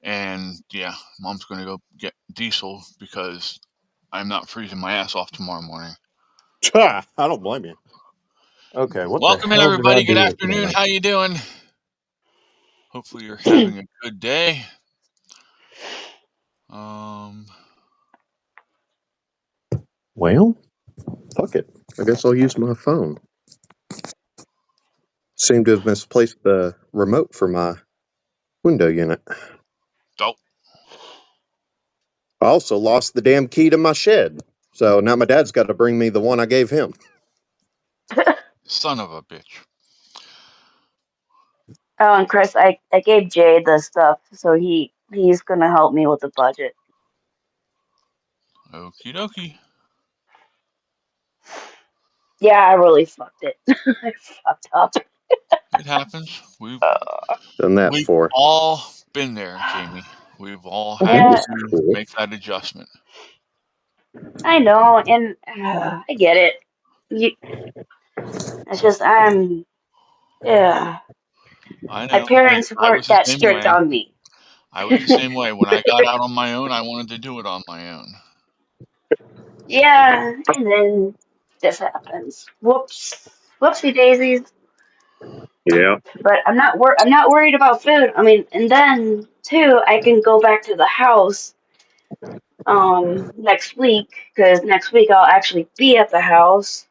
And yeah, Mom's going to go get diesel because I'm not freezing my ass off tomorrow morning. I don't blame you. Okay, what Welcome the in, hell everybody. did I Good do afternoon. with How you doing? Hopefully you're having a good day. Well, fuck it. I guess I'll use my phone. Seem to have misplaced the remote for my window unit. Oh, I also lost the damn key to my shed. So now my dad's got to bring me the one I gave him. son of a bitch. Oh, and Chris, I gave Jay the stuff, so he's gonna help me with the budget. Okie dokie. Yeah, I really fucked it. I fucked up. It happens. We've Done that before. all been there, Jamie. We've all had Yeah. to make that adjustment. I know, and I get it. It's just yeah. I know. My parents I weren't was the that same strict way. on me. I was the same way. When I got out on my own, I wanted to do it on my own. Yeah, and then this happens. Whoopsie daisies. Yeah. But I'm not worried about food. I mean, and then too, I can go back to the house next week, because next week I'll actually be at the house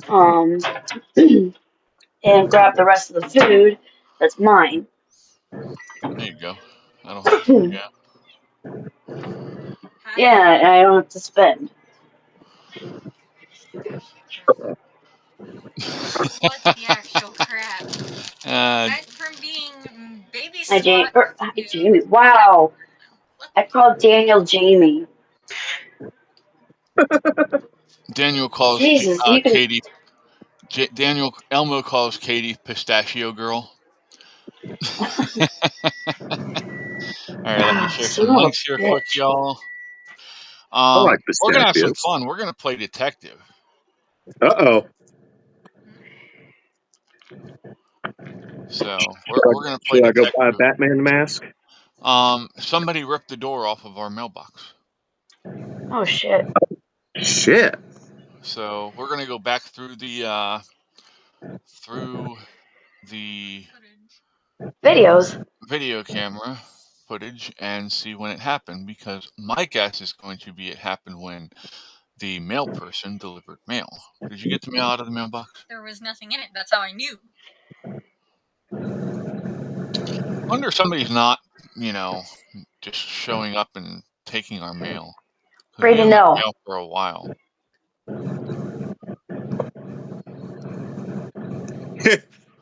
and grab the rest of the food that's mine. There you go. That'll help you. Yeah. Yeah, and I don't have to spend. What's the actual crap? Aside from being baby slot. Hi, Jamie. Wow. I called Daniel Jamie. Daniel calls Jesus, you can. Katie. Elmo calls Katie Pistachio Girl. All right, let me share some links here quick, y'all. I like We're gonna have some pistachios. fun. We're gonna play detective. Uh-oh. So we're gonna play Should I detective. go buy a Batman mask? Somebody ripped the door off of our mailbox. Oh shit. Shit. So we're gonna go back through the Videos. video camera footage and see when it happened, because my guess is going to be it happened when the mail person delivered mail. Did you get the mail out of the mailbox? There was nothing in it. That's how I knew. I wonder if somebody's not, just showing up and taking our mail. Afraid to know. Mail for a while.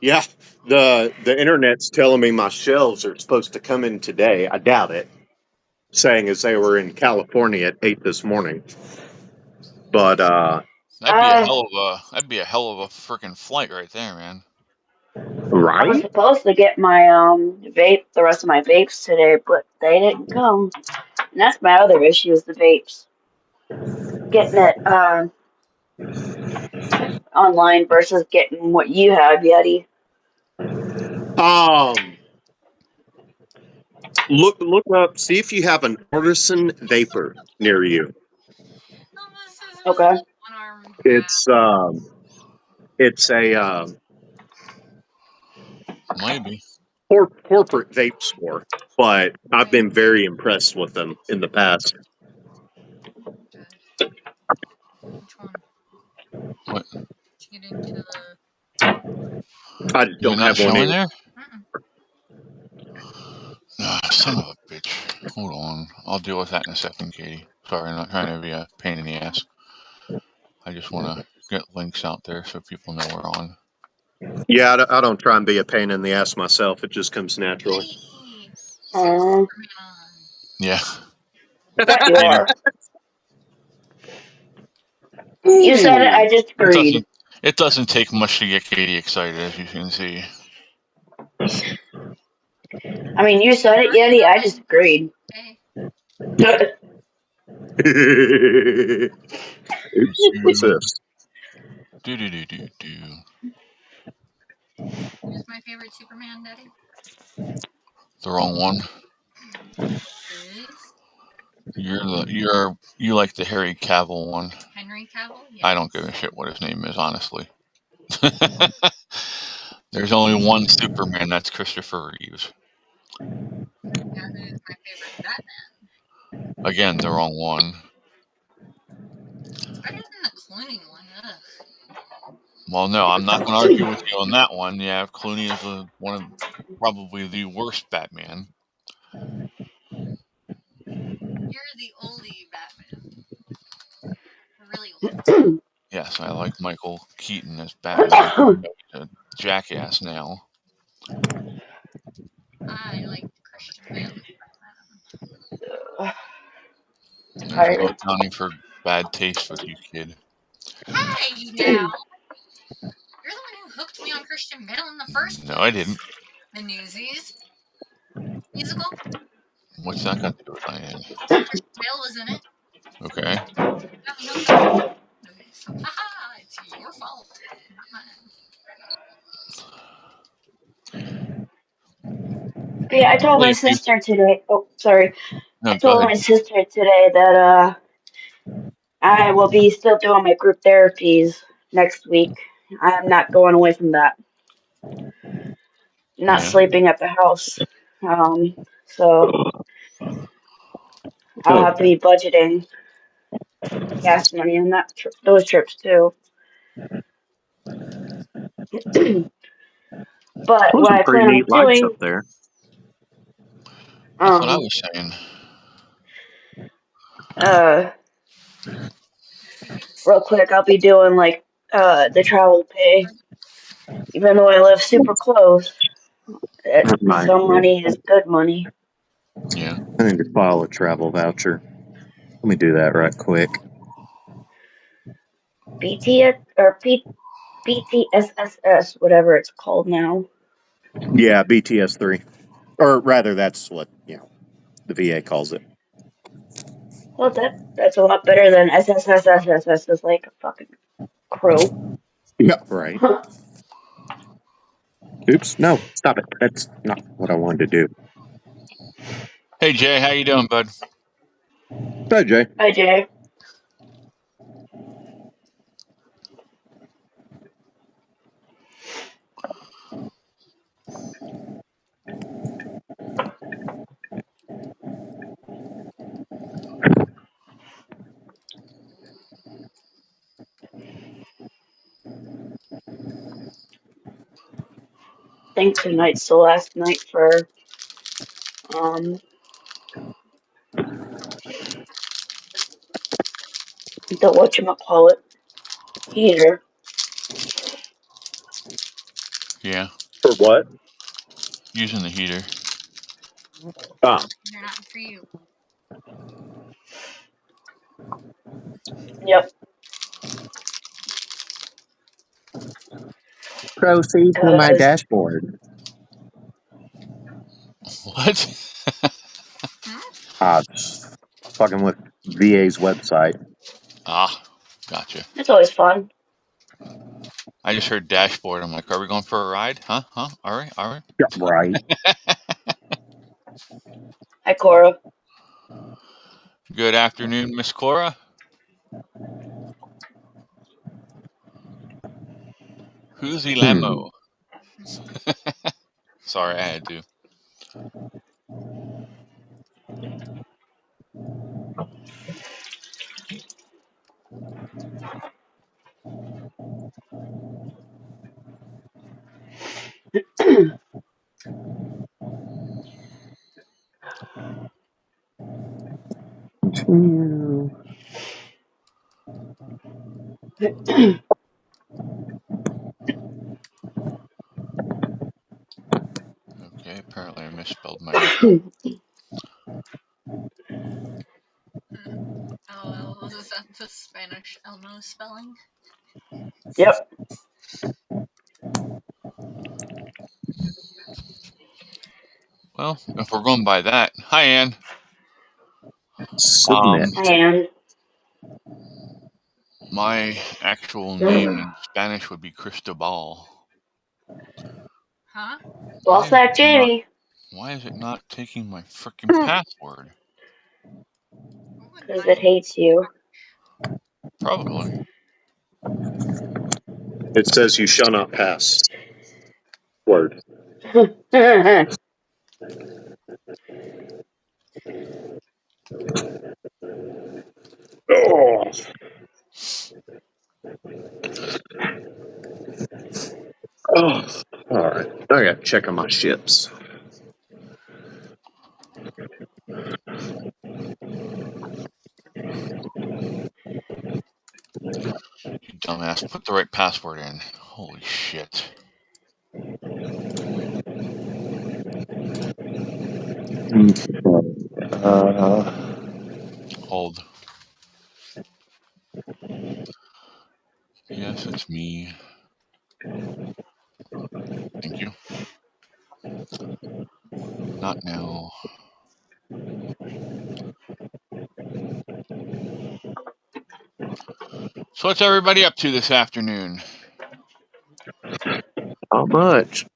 Yeah, the internet's telling me my shelves are supposed to come in today. I doubt it. Saying as they were in California at 8 this morning. But that'd be a hell of a freaking flight right there, man. Right? I was supposed to get my the rest of my vapes today, but they didn't come. And that's my other issue, is the vapes. Getting it online versus getting what you have, Yeti. Look up, see if you have an artisan vapor near you. Okay. It's a maybe corporate vape store, but I've been very impressed with them in the past. Which one? What? To get into the. I just don't have one in there. Son of a bitch. Hold on. I'll deal with that in a second, Katie. Sorry, I'm not trying to be a pain in the ass. I just want to get links out there so people know we're on. Yeah, I don't try and be a pain in the ass myself. It just comes naturally. Yeah. That you are. You said it, I just agreed. It doesn't take much to get Katie excited, as you can see. I mean, you said it, Yeti, I just agreed. What's this? Who's my favorite Superman, Daddy? The wrong one. Is You like the Harry Cavill one. Henry Cavill? Yes. I don't give a shit what his name is, honestly. There's only one Superman, that's Christopher Reeves. Yeah, who's my favorite Batman? Again, the wrong one. It's better than the Clooney one. Ugh. Well, no, I'm not going to argue with you on that one. Yeah, Clooney is one of probably the worst Batman. You're the oldie Batman. Really old. Yes, I like Michael Keaton as Batman. He's a jackass now. I like Christian Bale as Batman. There's no accounting for bad taste with you, kid. Hey, now! You're the one who hooked me on Christian Bale in the first place. No, I didn't. The Newsies musical. What's that got to do with Diane? Christian Bale was in it. Okay. Okay, so haha, it's your fault, not mine. Yeah, I told my sister today. Oh, sorry. No, I told my sister today that I will be still doing my group therapies next week. I am not going away from that. Not sleeping at the house. So I'll have to be budgeting gas money on those trips too. But what I plan on doing up there. That's what I was saying. Real quick, I'll be doing like the travel pay. Even though I live super close, some money is good money. Yeah. I need to file a travel voucher. Let me do that right quick. BTSSS, whatever it's called now. Yeah, BTS 3. Or rather, that's what, the VA calls it. Well, that's a lot better than SSSSS is like a fucking crow. Yeah, right. Oops, no, stop it. That's not what I wanted to do. Hey, Jay, how you doing, bud? Hi, Jay. Hi, Jay. I think tonight's the last night for the whatchamacallit heater. Yeah. For what? Using the heater. Ah. They're not for you. Yep. Proceed to my dashboard. What? Just fucking with VA's website. Ah, gotcha. It's always fun. I just heard dashboard. I'm like, are we going for a ride? Huh? All right. Yeah, right. Hi, Cora. Good afternoon, Miss Cora. Who's the Lamo? Sorry, I had to. Okay, apparently I misspelled my name. Oh, is that the Spanish Elmo spelling? Yep. Well, if we're going by that, hi, Ann. And my actual name in Spanish would be Cristobal. Huh? Boss that Jamie. Why is it not taking my freaking password? Because it hates you. Probably. It says you shall not pass. Word. Oh. Oh. All right. I got to check on my ships. You dumbass. Put the right password in. Holy shit. Hold. Yes, it's me. Thank you. Not now. So what's everybody up to this afternoon? Not much.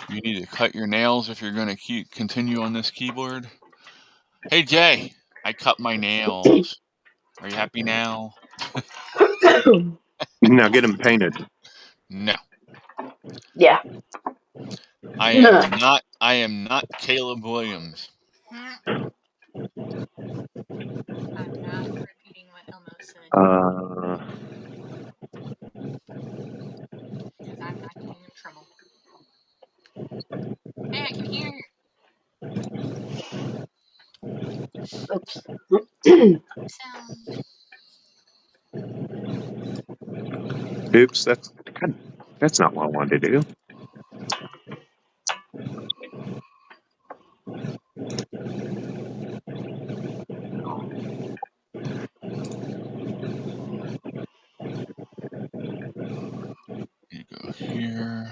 You need to cut your nails if you're going to continue on this keyboard. Hey, Jay, I cut my nails. Are you happy now? Now get them painted. No. Yeah. I am not Caleb Williams. I'm not repeating what Elmo said. Because I'm not getting in trouble. Hey, I can hear Oops. sound. Oops, that's not what I wanted to do. You go here.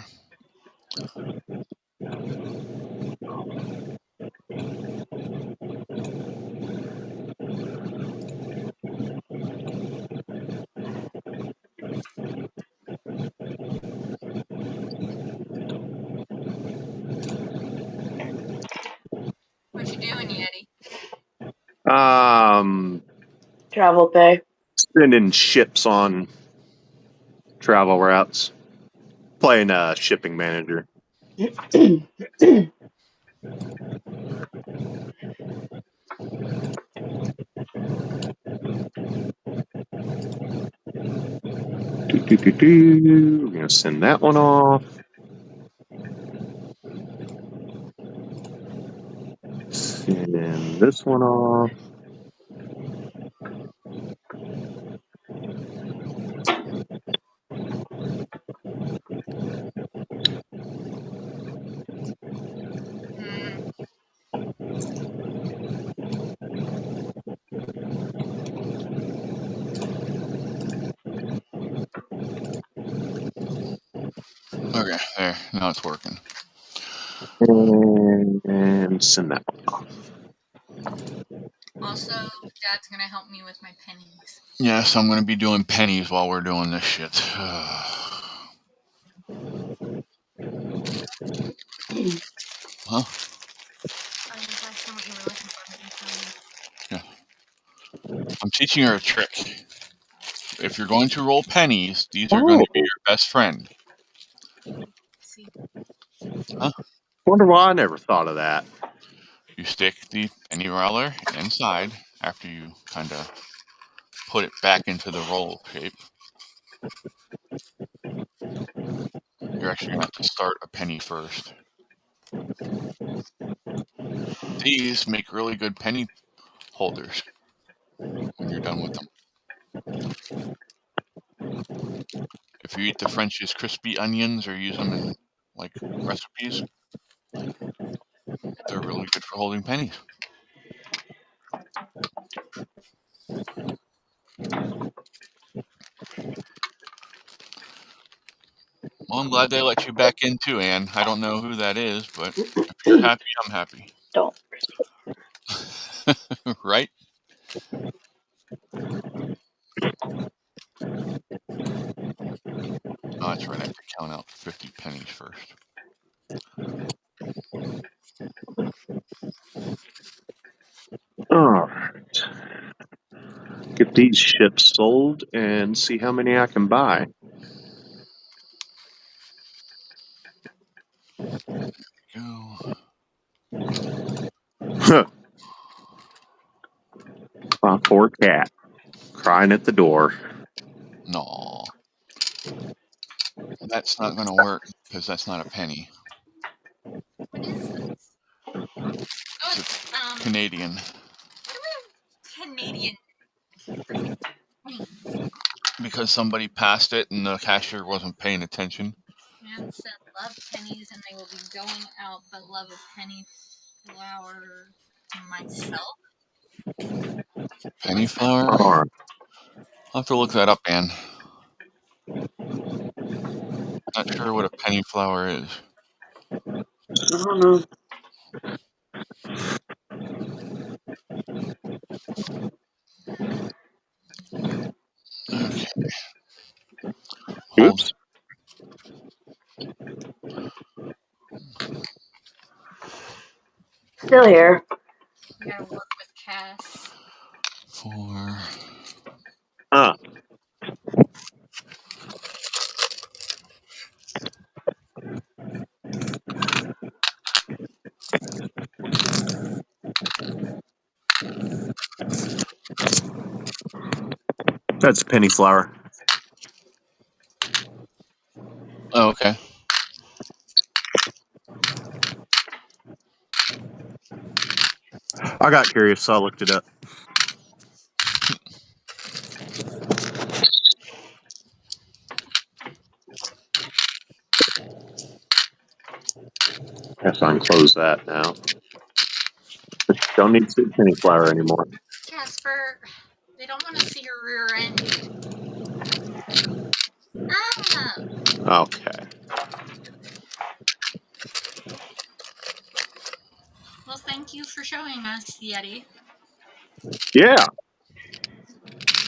What you doing, Yeti? Travel pay. Sending ships on travel routes. Playing shipping manager. We're gonna send that one off. Send this one off. Okay, there. Now it's working. And send that one off. Also, Dad's gonna help me with my pennies. Yes, I'm going to be doing pennies while we're doing this shit. Huh? I was asking what you were looking for, but you told me. Yeah. I'm teaching her a trick. If you're going to roll pennies, these are going to be your best friend. See. Huh? Wonder why I never thought of that. You stick the penny roller inside after you kind of put it back into the roll shape. You're actually going to have to start a penny first. These make really good penny holders when you're done with them. If you eat the French's crispy onions or use them in like recipes, they're really good for holding pennies. Well, I'm glad they let you back in too, Anne. I don't know who that is, but if you're happy, I'm happy. Don't. Right? Oh, that's right. I have to count out 50 pennies first. get these ships sold and see how many I can buy. Go. My poor cat, crying at the door. No. That's not going to work because that's not a penny. What is this? Oh, It's Canadian. What do we have Canadian? Because somebody passed it and the cashier wasn't paying attention. Man said, "Love pennies, and they will be going out, but love a penny flower myself." Penny flower? Or I'll have to look that up, Ann. Not sure what a penny flower is. I don't know. Okay. oops. Still here. We gotta work with Cass. 4. That's penny flower. Oh, okay. I got curious, so I looked it up. Guess I can close that now. Don't need to see penny flower anymore. Casper, they don't want to see your rear end. Okay. Well, thank you for showing us, Yeti. Yeah.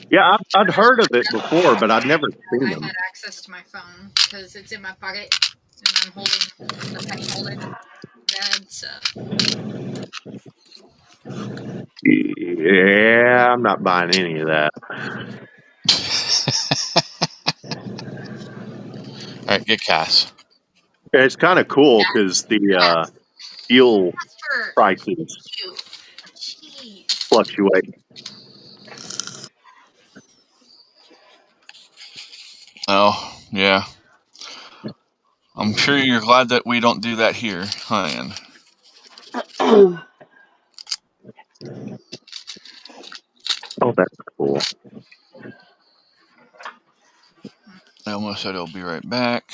Yeah, I'd heard of it before, but I'd never seen I them. had access to my phone because it's in my pocket and I'm holding the penny holder bed, so. Yeah, I'm not buying any of that. All right, get Cass. It's kind of cool because the fuel Casper, prices you. Jeez. fluctuate. Oh, yeah. I'm sure you're glad that we don't do that here, huh, Ann? Oh, that's cool. I almost said I'll be right back.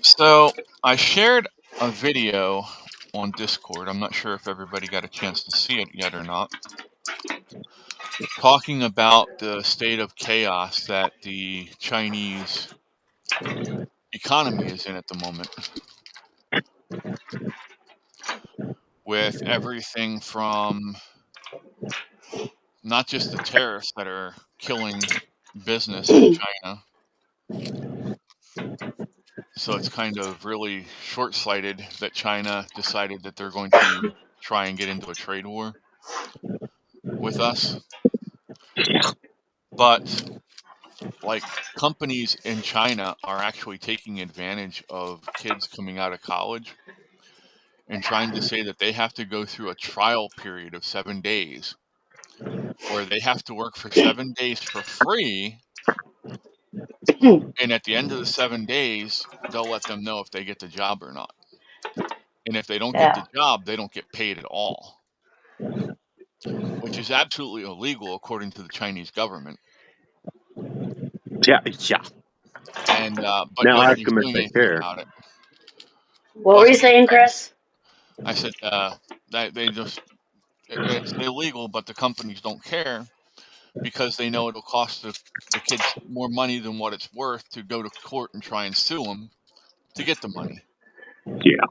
So, I shared a video on Discord. I'm not sure if everybody got a chance to see it yet or not. Talking about the state of chaos that the Chinese economy is in at the moment. With everything from not just the tariffs that are killing business in China. So it's kind of really short-sighted that China decided that they're going to try and get into a trade war with us. But like companies in China are actually taking advantage of kids coming out of college and trying to say that they have to go through a trial period of 7 days where they have to work for 7 days for free. And at the end of the 7 days, they'll let them know if they get the job or not. And if they don't get the job, they don't get paid at all, which is absolutely illegal according to the Chinese government. Yeah. And but Now ask nobody's them if doing they anything care. about it. What were you saying, Chris? I said that they just it's illegal, but the companies don't care because they know it'll cost the kids more money than what it's worth to go to court and try and sue them to get the money. Yeah.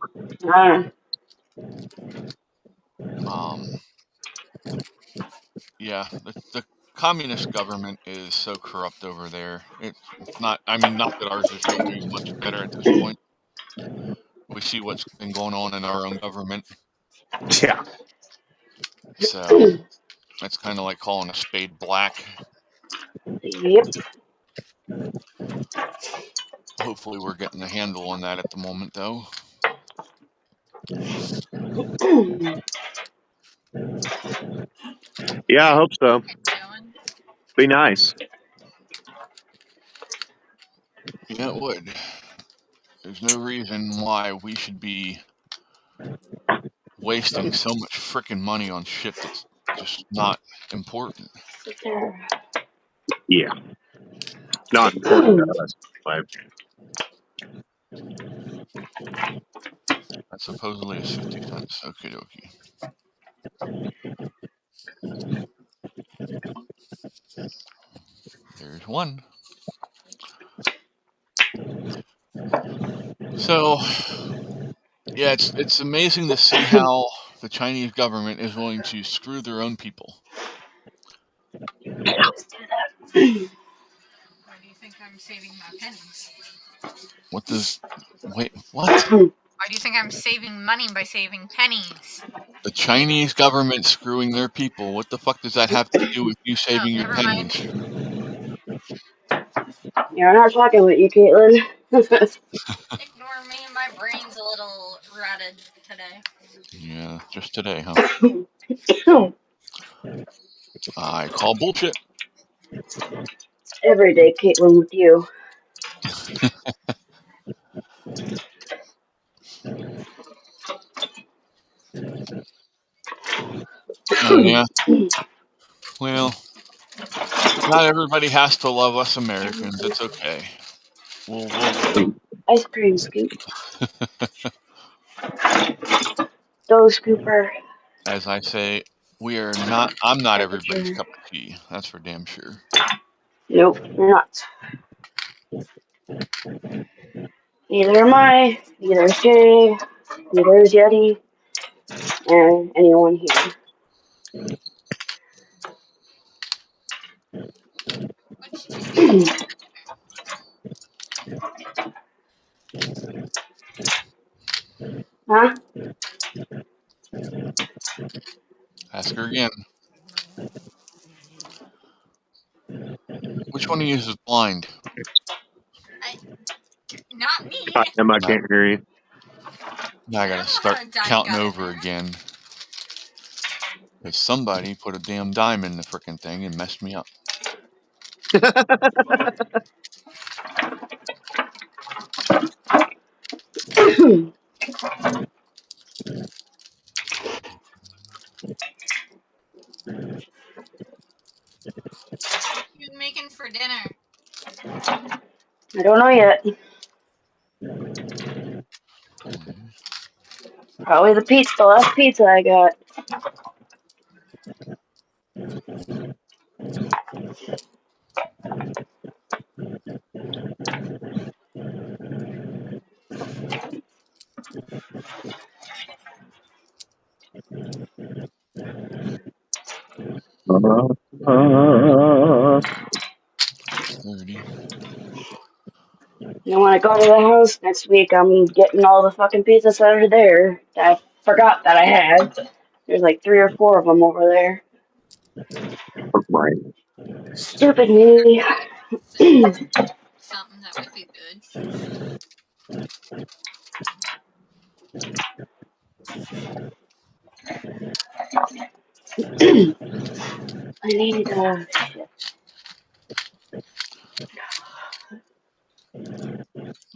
Yeah, the communist government is so corrupt over there. It's not. I mean, not that ours is really doing much better at this point. We see what's been going on in our own government. Yeah. So that's kind of like calling a spade black. Yep. Hopefully we're getting a handle on that at the moment, though. Yeah, I hope so. Going. Be nice. Yeah, it would. There's no reason why we should be wasting so much frickin' money on shit that's just not important. Sit there. Yeah. Not important to us. But That supposedly is 50 cents. Okie dokie. There's one. So, yeah, it's amazing to see how the Chinese government is willing to screw their own people. Let's do that. Why do you think I'm saving my pennies? What does... Wait, what? Why do you think I'm saving money by saving pennies? The Chinese government screwing their people. What the fuck does that have to do with you saving your never mind. pennies? Yeah, I'm not talking with you, Caitlin. Ignore me, my brain's a little rotted today. Yeah, just today, huh? I call bullshit. Every day, Caitlin, with you. Oh, yeah? Well, not everybody has to love us Americans. It's okay. We'll live. Ice cream scoop. Go, Scooper. As I say, I'm not Take a everybody's turn. cup of tea. That's for damn sure. Nope, you're not. Neither am I. Neither is Jay. Neither is Yeti. And anyone here. Which Jay? Huh? Ask her again. Which one of you is blind? Not me. I can't hear you. Now I I gotta don't know start how a dime counting got in over there. again. Because somebody put a damn dime in the frickin' thing and messed me up. What are you making for dinner? I don't know yet. Probably the last pizza I got. Uh, 30. And when I go to the house next week, I'm getting all the fucking pizzas that are there that I forgot that I had. There's like 3 or 4 of them over there. right. Stupid me. Something that would be good. I need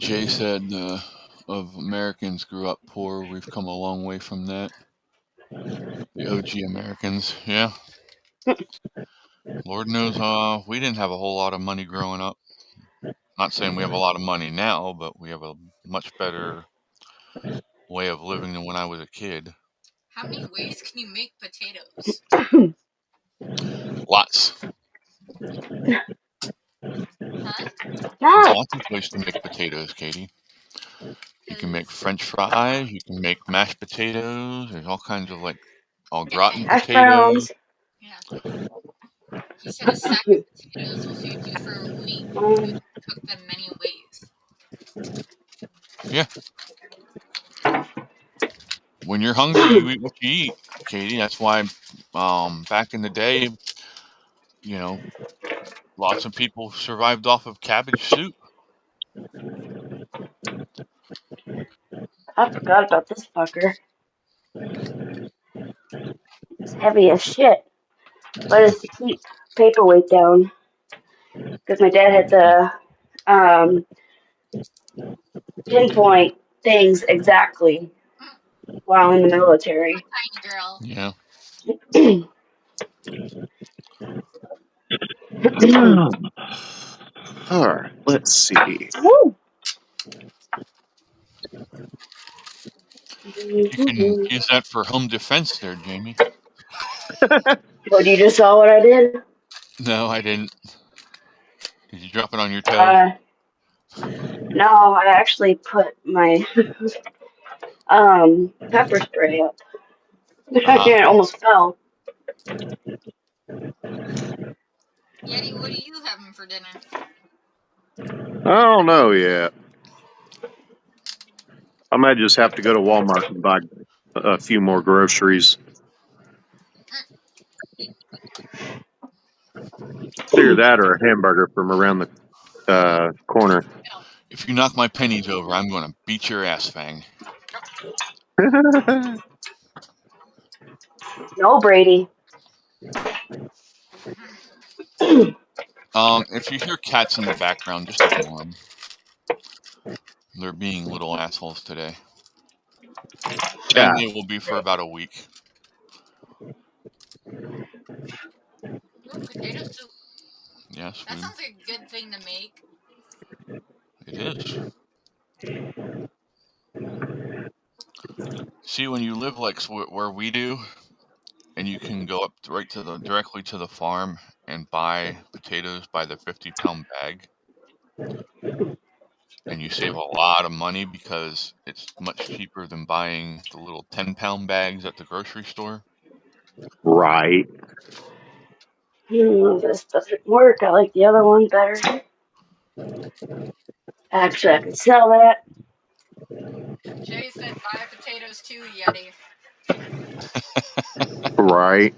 Jay said of Americans grew up poor. We've come a long way from that. The OG Americans. Yeah. Lord knows we didn't have a whole lot of money growing up. Not saying we have a lot of money now, but we have a much better way of living than when I was a kid. How many ways can you make potatoes? Lots. Huh? There's that. lots of ways to make potatoes, Katie. You can make French fries. You can make mashed potatoes. There's all kinds of au gratin Hash potatoes. browns. Yeah. He said a sack of potatoes will feed you for a week. You can cook them many ways. Yeah. When you're hungry, you eat what you eat, Katie. That's why Back in the day, you know, lots of people survived off of cabbage soup. I forgot about this fucker. It's heavy as shit. But it's to keep paperweight down. Because my dad had to pinpoint things exactly while in the military. Tiny girl. Yeah. All right, let's see. Woo! You can use that for home defense there, Jamie. But you just saw what I did? No, I didn't. Did you drop it on your toe? No, I actually put my pepper spray up. It almost fell. Yeti, what are you having for dinner? I don't know yet. I might just have to go to Walmart and buy a few more groceries. Either that or a hamburger from around the corner. If you knock my pennies over, I'm going to beat your ass, Fang. No, Brady. If you hear cats in the background, just ignore them. They're being little assholes today. Yeah. And they will be for about a week. Ooh, potato soup. Yes, That sounds like a good thing to make. it is. See, when you live like where we do, and you can go up directly to the farm and buy potatoes by the 50-pound bag, and you save a lot of money because it's much cheaper than buying the little 10-pound bags at the grocery store. Right. This doesn't work. I like the other one better. Actually, I could sell that. Jay said buy potatoes too, Yeti. Right.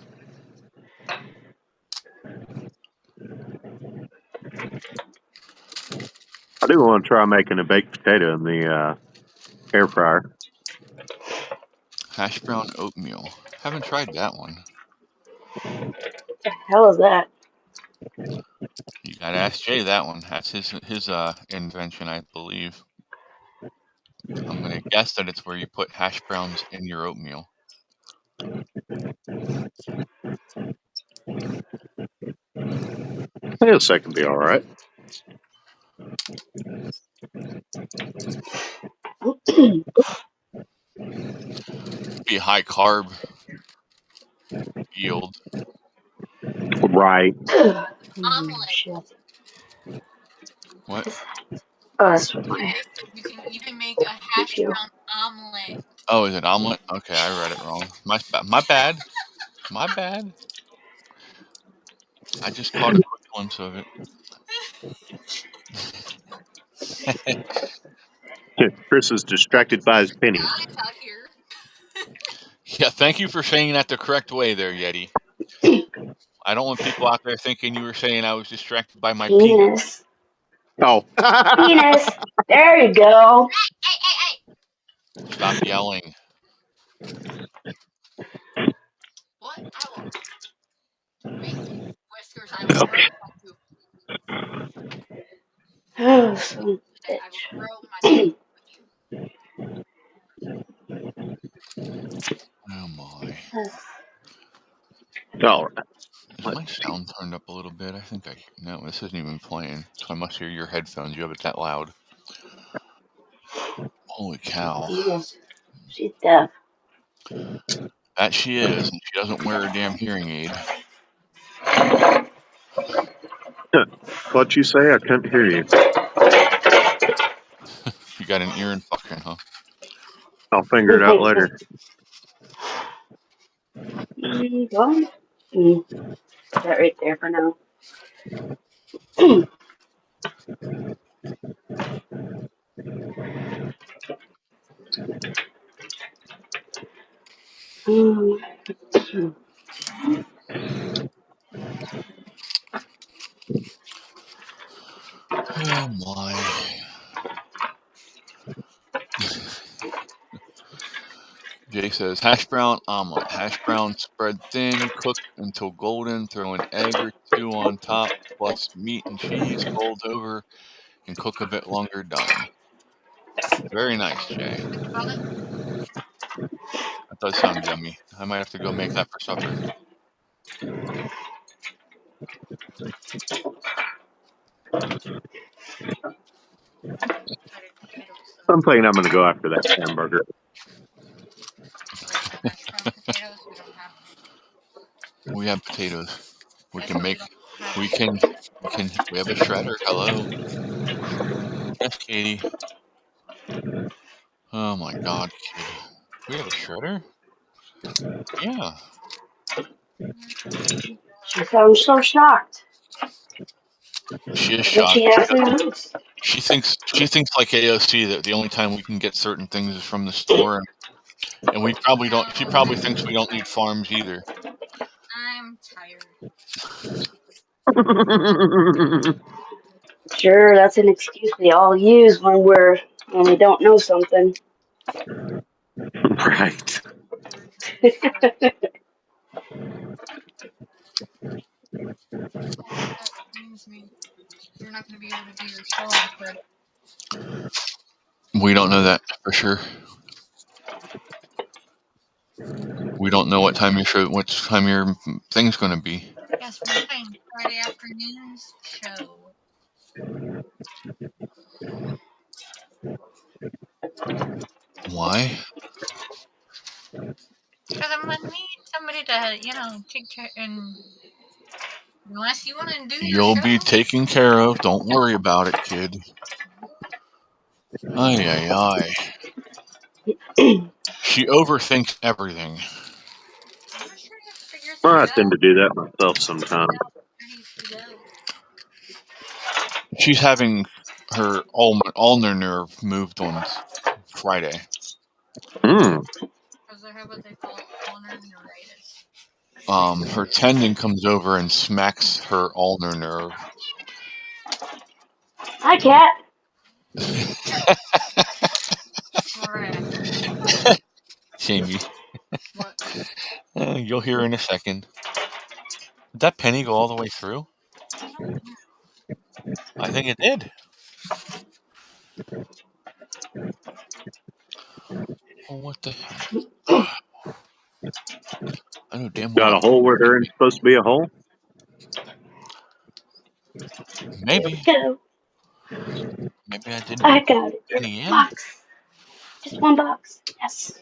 I do want to try making a baked potato in the air fryer. Hash brown oatmeal. Haven't tried that one. What the hell is that? You gotta ask Jay that one. That's his invention, I believe. I'm gonna guess that it's where you put hash browns in your oatmeal. I guess that can be all right. Be high carb yield. Right. Omelet. Shit. What? That's what my You can make a hash brown omelet. Oh, is it omelet? Okay, I read it wrong. My bad. My bad. I just caught a quick glimpse of it. Chris is distracted by his penny. Guys out here. Yeah, thank you for saying that the correct way there, Yeti. I don't want people out there thinking you were saying I was distracted by my penis. Oh. Penis. There you go. Hey! Stop yelling. What? I will. Wait, Whiskers, I will grow you. Oh, son of a I bitch. will grow my tail with you. Oh my. All right. Is my sound turned up a little bit? I think no, this isn't even playing. So I must hear your headphones. You have it that loud. Holy cow. Yes. She's deaf. That she is, and she doesn't wear a damn hearing aid. What'd you say? I couldn't hear you. You got an ear infection, huh? I'll figure it out later. Go. Put that right there for now. Jay says hash brown omelet. Hash brown spread thin, cook until golden. Throw an egg or two on top, plus meat and cheese. Fold over and cook a bit longer. Done. Very nice, Jay. That does sound yummy. I might have to go make that for supper. I'm thinking I'm going to go after that hamburger. We have potatoes. We can make. We can. We have a shredder. Hello. Yes, Katie. Oh my God, kid. We have a shredder? Yeah. She sounds so shocked. She is I think shocked. she has the roots. She thinks like AOC that the only time we can get certain things is from the store, and we probably don't. She probably thinks we don't need farms either. I'm tired. Sure, that's an excuse we all use when we don't know something. Right. That means you're not going to be able to do your show on Friday. We don't know that for sure. We don't know what time your thing's going to be. Yes, we're playing Friday afternoon's show. Why? Because I'm going to need somebody to, take care, and unless you want to do your You'll show. be taken care of. Don't worry about it, kid. Ay, ay, ay. She overthinks everything. Well, I tend to do that myself sometimes. She's having her ulnar nerve moved on Friday. Mm. Because I have what they call ulnar neuritis. Her tendon comes over and smacks her ulnar nerve. Hi, cat. Jamie. What? You'll hear in a second. Did that penny go all the way through? I think it did. Oh, what the heck? I know damn well. Got a hole where there ain't supposed to be a hole? Maybe. Go. Maybe I didn't. I got it. Penny in. Box. Just one box. Yes.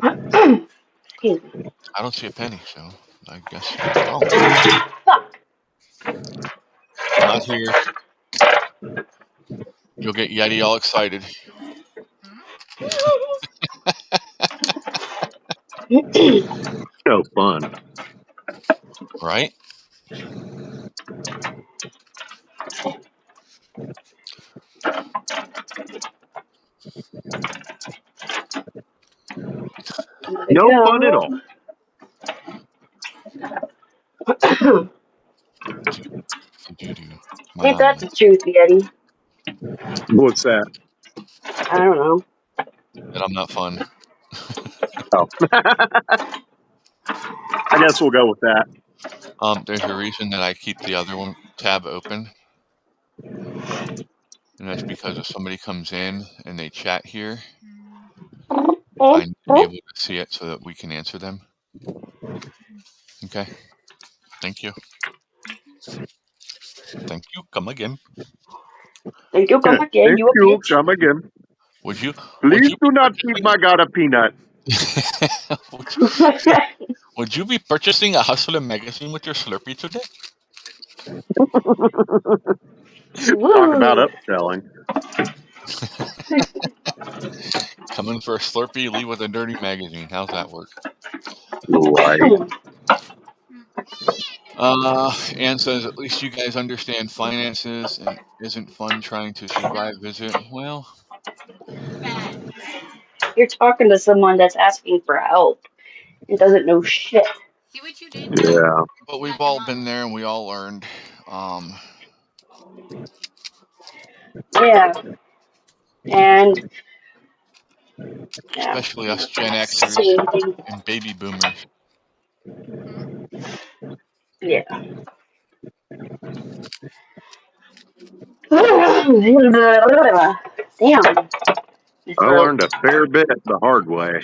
Excuse me. I don't see a penny, so I guess. Fuck. Not here. You'll get Yeti all excited. So fun. Right? No fun at all. Ain't that the truth, Yeti? What's that? I don't know. That I'm not fun. Oh. I guess we'll go with that. There's a reason that I keep the other one tab open. And that's because if somebody comes in and they chat here, I need to be able to see it so that we can answer them. Okay. Thank you. Thank you. Come again. Thank you, come again. Thank You a you. bitch. Come again. Would you? Please do not feed my God a peanut. Would you be purchasing a Hustler magazine with your Slurpee today? Talk about upselling. Come in for a Slurpee, leave with a dirty magazine. How's that work? Right. Ann says, at least you guys understand finances and isn't fun trying to survive visit. Well, You're talking to someone that's asking for help and doesn't know shit. See what you did? Yeah. but we've all been there and we all learned. Yeah. And Yeah. especially us Gen Xers Same thing. and baby boomers. Yeah. Damn. My I throat. learned a fair bit the hard way.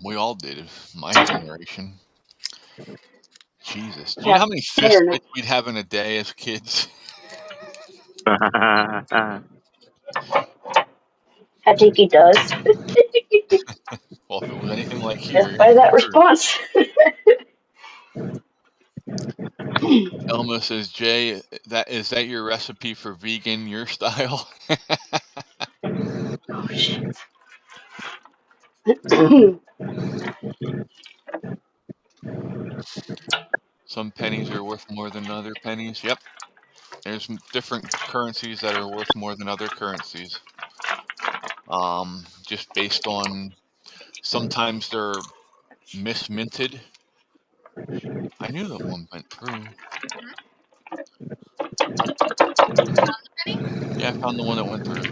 We all did. My generation. Jesus. Do you know how Have many fist internet. fights we'd have in a day as kids? I think he does. Well, if it was anything like here, Just by that sure. response. Elmo says, Jay, is that your recipe for vegan, your style? Oh shit. Some pennies are worth more than other pennies. Yep. There's different currencies that are worth more than other currencies. Just based on sometimes they're misminted. I knew that one went through. Penny? Yeah, I found the one that went through.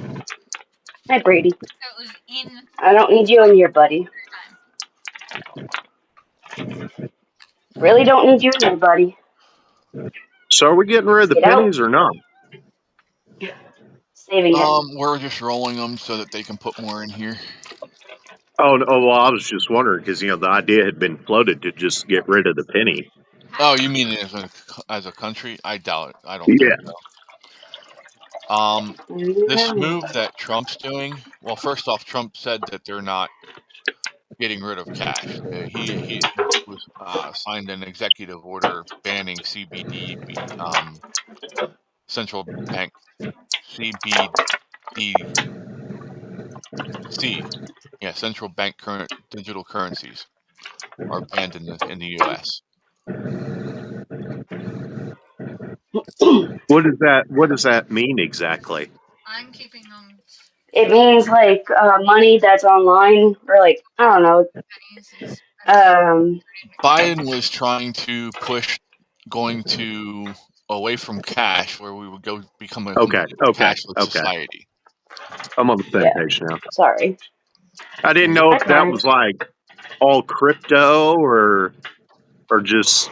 Hi, Brady. So it was in I don't need you in here, buddy. time. Really don't need you in here, buddy. So are we getting rid of the Get out. pennies or not? Saving it. We're just rolling them so that they can put more in here. Oh, no, well, I was just wondering because the idea had been floated to just get rid of the penny. Oh, you mean as a country? I doubt it. I don't Yeah. think so. This move that Trump's doing. Well, first off, Trump said that they're not getting rid of cash. He was signed an executive order banning CBD, central bank CBDC. Yeah, central bank current digital currencies are banned in the U.S. What does that mean exactly? I'm keeping them. It means like money that's online, or like I don't know. Pennies is Biden was trying to push going to away from cash, where we would go become a Okay. cashless society. I'm on the same page now. Sorry. I didn't know I if that tried. was like all crypto or just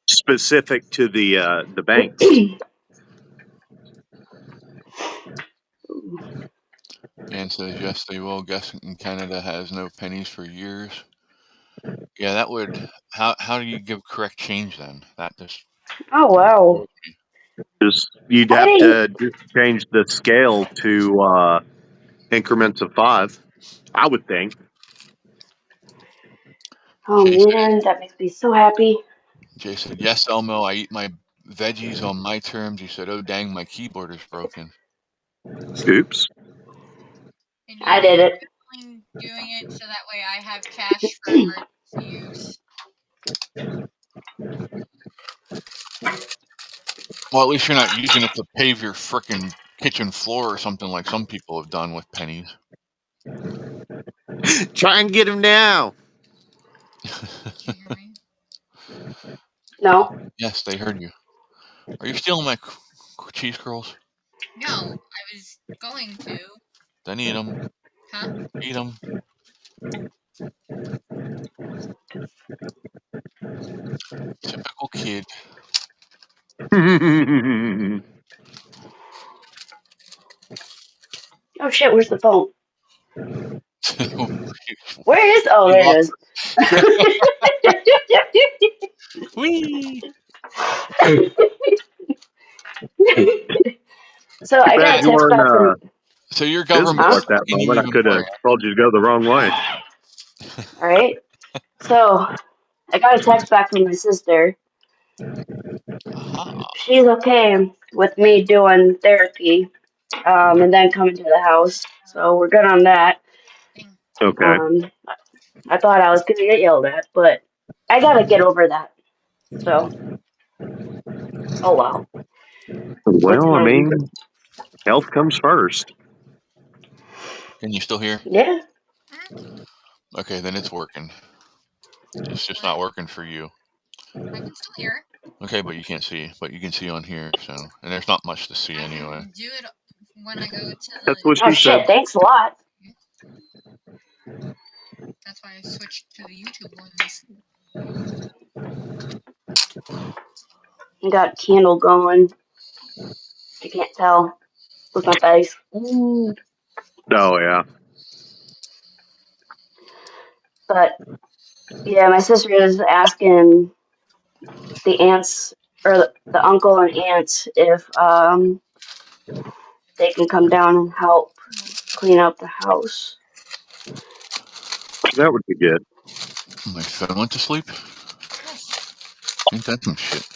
specific to the banks. Dan says yes, they will. Guessing Canada has no pennies for years. Yeah, that would. How do you give correct change then? That just. Oh wow. Just you'd I have didn't. to just change the scale to increments of 5. I would think. Oh man, that makes me so happy. Jay said, yes, Elmo, I eat my veggies on my terms. He said, oh, dang, my keyboard is broken. Oops. I did it. doing it so that way I have cash for emergency use. Well, at least you're not using it to pave your frickin' kitchen floor or something like some people have done with pennies. Try and get him now. Can you hear me? No. Yes, they heard you. Are you stealing my cheese curls? No, I was going to. Then eat them. Huh? Eat them. Typical kid. Oh shit, where's the phone? Where is? Oh, there it is. Whee! So I got a You text weren't back from. So your visible government's at that fucking you moment. I even could more. have told you to go the wrong way. All right. So I got a text back from my sister. She's okay with me doing therapy, and then coming to the house. So we're good on that. Okay. I thought I was gonna get yelled at, but I gotta get over that. So, oh wow. What's Well, I my? mean, health comes first. Can you still hear? Yeah. Okay, then it's working. It's just not working for you. I can still hear. Okay, but you can't see. But you can see on here, so. And there's not much to see anyway. Do it when I go to That's the... what Oh she said. shit! Thanks a lot. That's why I switched to the YouTube ones. I got a candle going. You can't tell with my face. Oh yeah. But yeah, my sister is asking the aunts or the uncle and aunt if they can come down and help clean up the house. That would be good. My phone went to sleep. Ain't that some shit?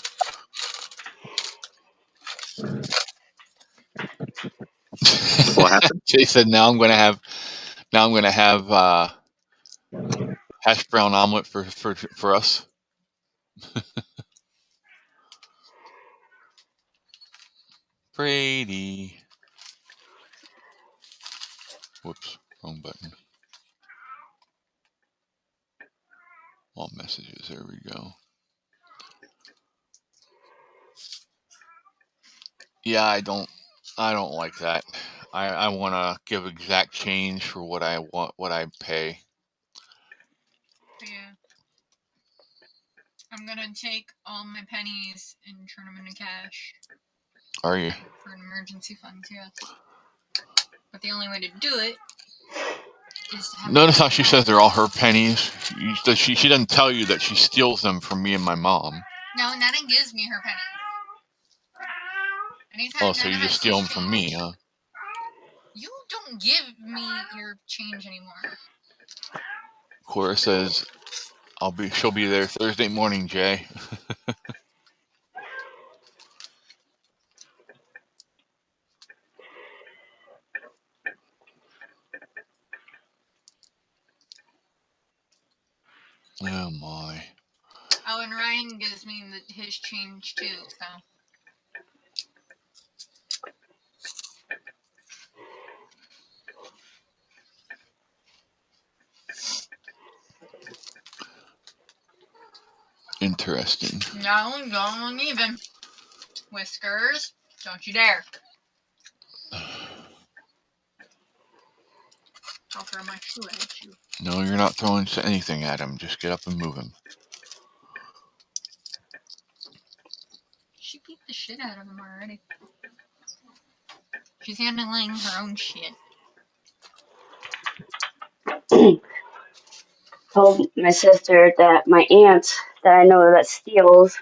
What happened? Jay said, "Now I'm gonna have hash brown omelet for us." Brady. Whoops, wrong button. All messages. There we go. Yeah, I don't like that. I want to give exact change for what I pay. Yeah. I'm gonna take all my pennies and turn them into cash. Are you? For an emergency fund, yes. But the only way to do it is to have... Notice how she says they're all her pennies. She doesn't tell you that she steals them from me and my mom. No, Nana gives me her pennies. Anytime Oh, so Nana you just has steal to them from me, huh? You don't give me your change anymore. Cora says, she'll be there Thursday morning, Jay. Oh my. Oh, and Ryan gives me his change too, so. Interesting. No, don't even. Whiskers, don't you dare. I'll throw my shoe at you. No, you're not throwing anything at him. Just get up and move him. She beat the shit out of him already. She's handling her own shit. Told my sister that my aunt that I know that steals,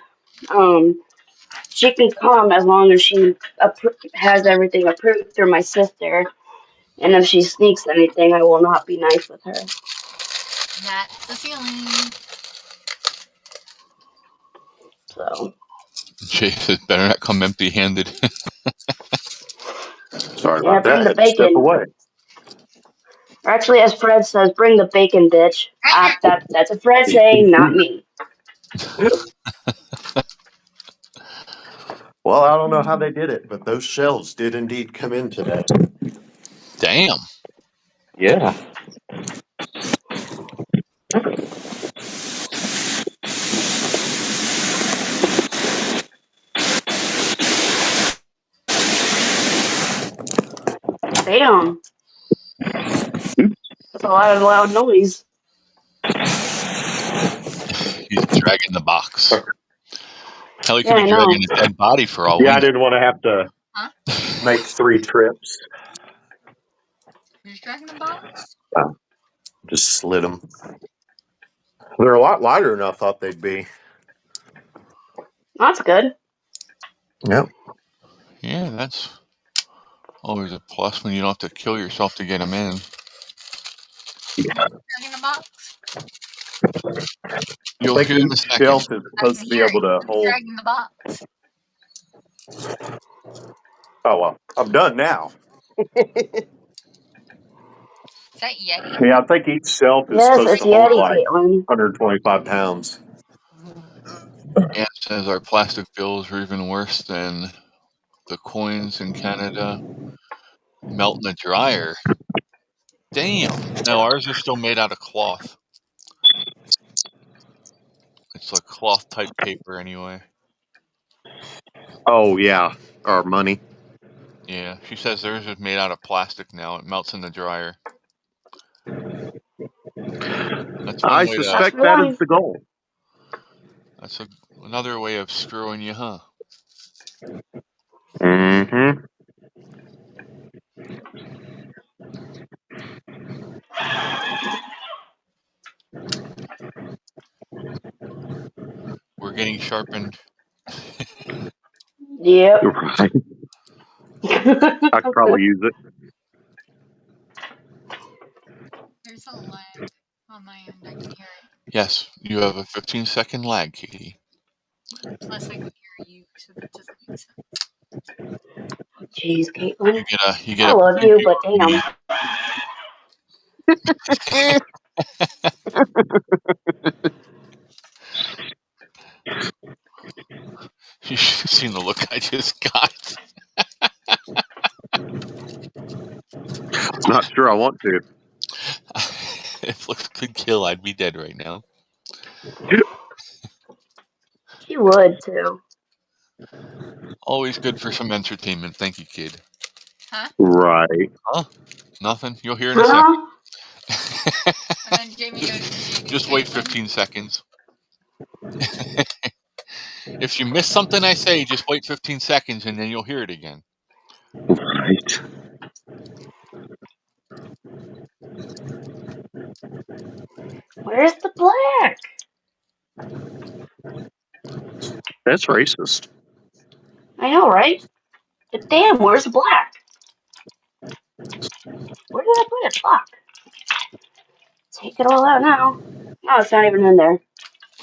she can come as long as she has everything approved through my sister. And if she sneaks anything, I will not be nice with her. That's the feeling. So. Jay says, better not come empty-handed. Sorry Yeah, about bring that. the Had to step bacon. away. Or actually, as Fred says, bring the bacon, bitch. That's a Fred saying, not me. Well, I don't know how they did it, but those shells did indeed come in today. Damn. Yeah. Damn. That's a lot of loud noise. He's dragging the box. Hell, he Yeah, could I be know. dragging a dead body for all Yeah, we I know. didn't want to have to make 3 trips. Who's dragging the box? Just slid them. They're a lot lighter than I thought they'd be. That's good. Yep. Yeah, that's always a plus when you don't have to kill yourself to get them in. Dragging the box? You'll I think hear in a each second. shelf is I supposed can to be hear able to it. hold. Dragging the box. Oh, well, I'm done now. Is that Yeti? Yeah, I think each shelf is Yes, supposed it's to hold Yeti, like Caitlin. 125 pounds. Aunt says our plastic bills are even worse than the coins in Canada. Melt in the dryer. Damn. No, ours are still made out of cloth. It's like cloth type paper anyway. Oh, yeah. Our money. Yeah, she says theirs is made out of plastic now. It melts in the dryer. That's one I way to. suspect that is the goal. That's another way of screwing you, huh? Mm-hmm. We're getting sharpened. Yep. Right. I could probably use it. There's a lag on my end. I can hear it. Yes, you have a 15-second lag, Katie. Plus, I can hear you, so that doesn't make sense. Jeez, Caitlin. You get I a love you, but preview of me. You should have seen the look I just got. Not sure I want to. If looks could kill, I'd be dead right now. she would too. Always good for some entertainment. Thank you, kid. Huh? Right. Huh? Nothing. You'll hear in a second. Huh? And then Jamie goes, Just wait 15 seconds. If you miss something I say, just wait 15 seconds and then you'll hear it again. Right. Where's the black? That's racist. I know, right? But damn, where's the black? Where did I put it? Fuck. Take it all out now. No, it's not even in there.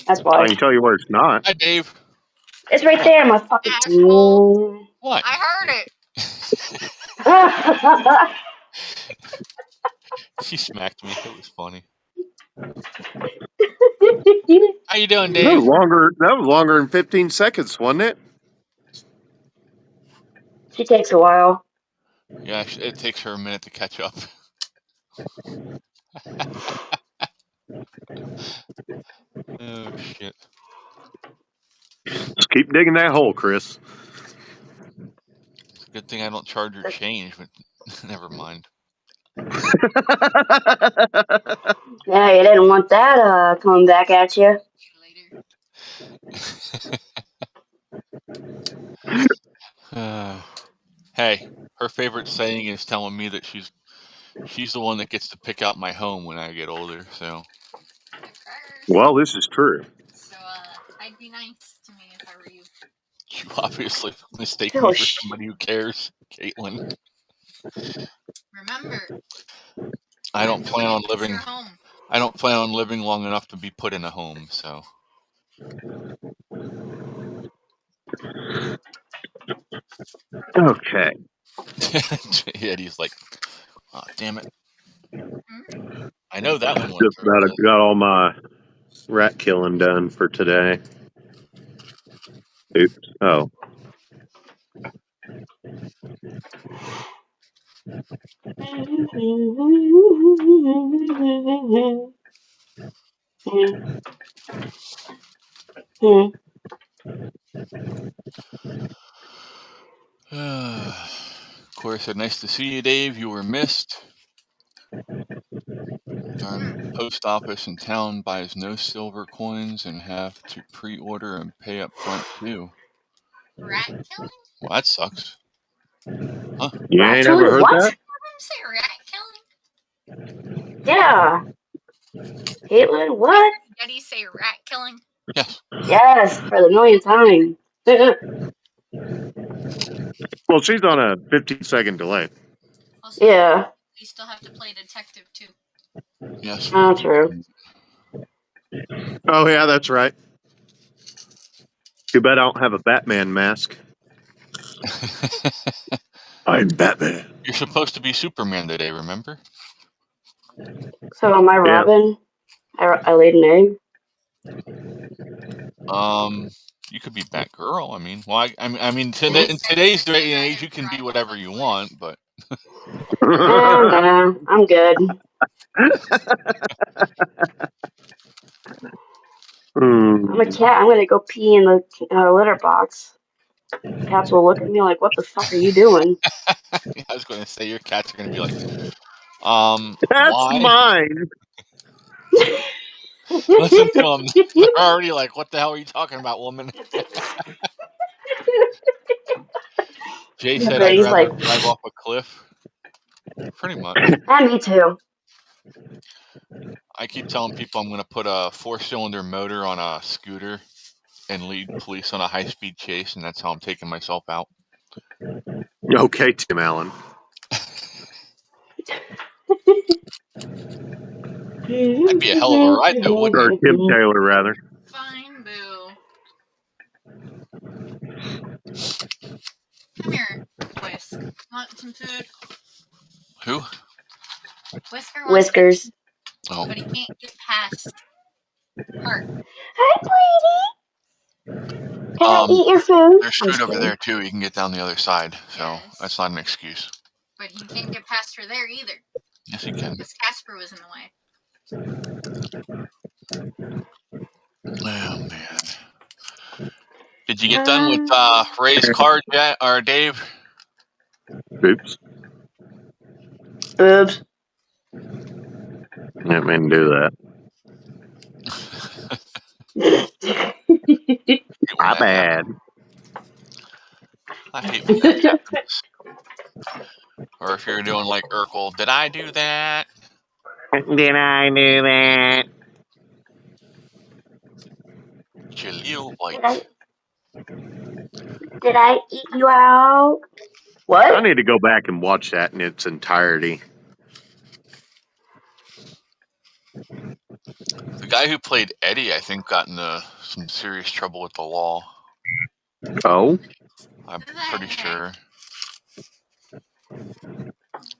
That's I why. can tell you where it's not. Hi, Dave. It's right there, my fucking. asshole. What? I heard it. She smacked me. It was funny. How you doing, That Dave? was longer than 15 seconds, wasn't it? She takes a while. Yeah, it takes her a minute to catch up. Oh, shit. Just keep digging that hole, Chris. It's a good thing I don't charge her change, but never mind. Yeah, you didn't want that coming back at you. Later. Hey, her favorite saying is telling me that she's the one that gets to pick out my home when I get older. So. Well, this is true. So, I'd be nice to me if I were you. You obviously mistake Oh, me for somebody who cares, Caitlin. Remember, I don't plan on living. your home. I don't plan on living long enough to be put in a home. So. Okay. Eddie's like, oh, damn it. I know that one went Just about got all my rat killing done for today. Oops. Oh. Corey said, nice to see you, Dave. You were missed. Post office in town buys no silver coins and have to pre-order and pay up front too. Rat killing? Well, that sucks. Huh? You rat ain't killing? ever heard What? that? Say rat killing? Yeah. Caitlin, what? Did he say rat killing? Yes. Yes, for the millionth time. Well, she's on a 15-second delay. Also, Yeah. we still have to play detective too. Yes. Oh, true. Oh, yeah, that's right. Too bad I don't have a Batman mask. I'm Batman. You're supposed to be Superman today, remember? So am I Robin? Yeah. I laid an egg. You could be Batgirl. I mean, well, I mean, in today's day and age, you can be whatever you want, but. Nah, I'm good. I'm a cat. I'm gonna go pee in the litter box. Cats will look at me like, "What the fuck are you doing?" I was going to say your cats are going to be like, That's why? mine. Listen to them. They're already like, what the hell are you talking about, woman? Jay said I'd Brady's rather like, drive off a cliff. Pretty much. "Ah, me too." I keep telling people I'm going to put a 4-cylinder motor on a scooter and lead police on a high-speed chase, and that's how I'm taking myself out. Okay, Tim Allen. That'd be a hell of a ride, though, wouldn't Or it? Tim Taylor, rather. Fine, boo. Come here, Whisk. Want some food? Who? Whisker wants Whiskers. Oh. but he can't get past Heart. Hi, Brady. Can I eat your food? There's I'm food just over kidding. there, too. You can get down the other side, so Yes. that's not an excuse. But he can't get past her there either. Yes, he can. Because Casper was in the way. Oh, man. Did you get done with Ray's card yet, or Dave? Oops. Boobs. Didn't mean to do that. My bad. I hate when that happens. Or if you're doing like Urkel, did I do that? Did I do that? Jaleel White. Did I eat you out? What? I need to go back and watch that in its entirety. The guy who played Eddie, I think, got into some serious trouble with the law. Oh? I'm pretty sure.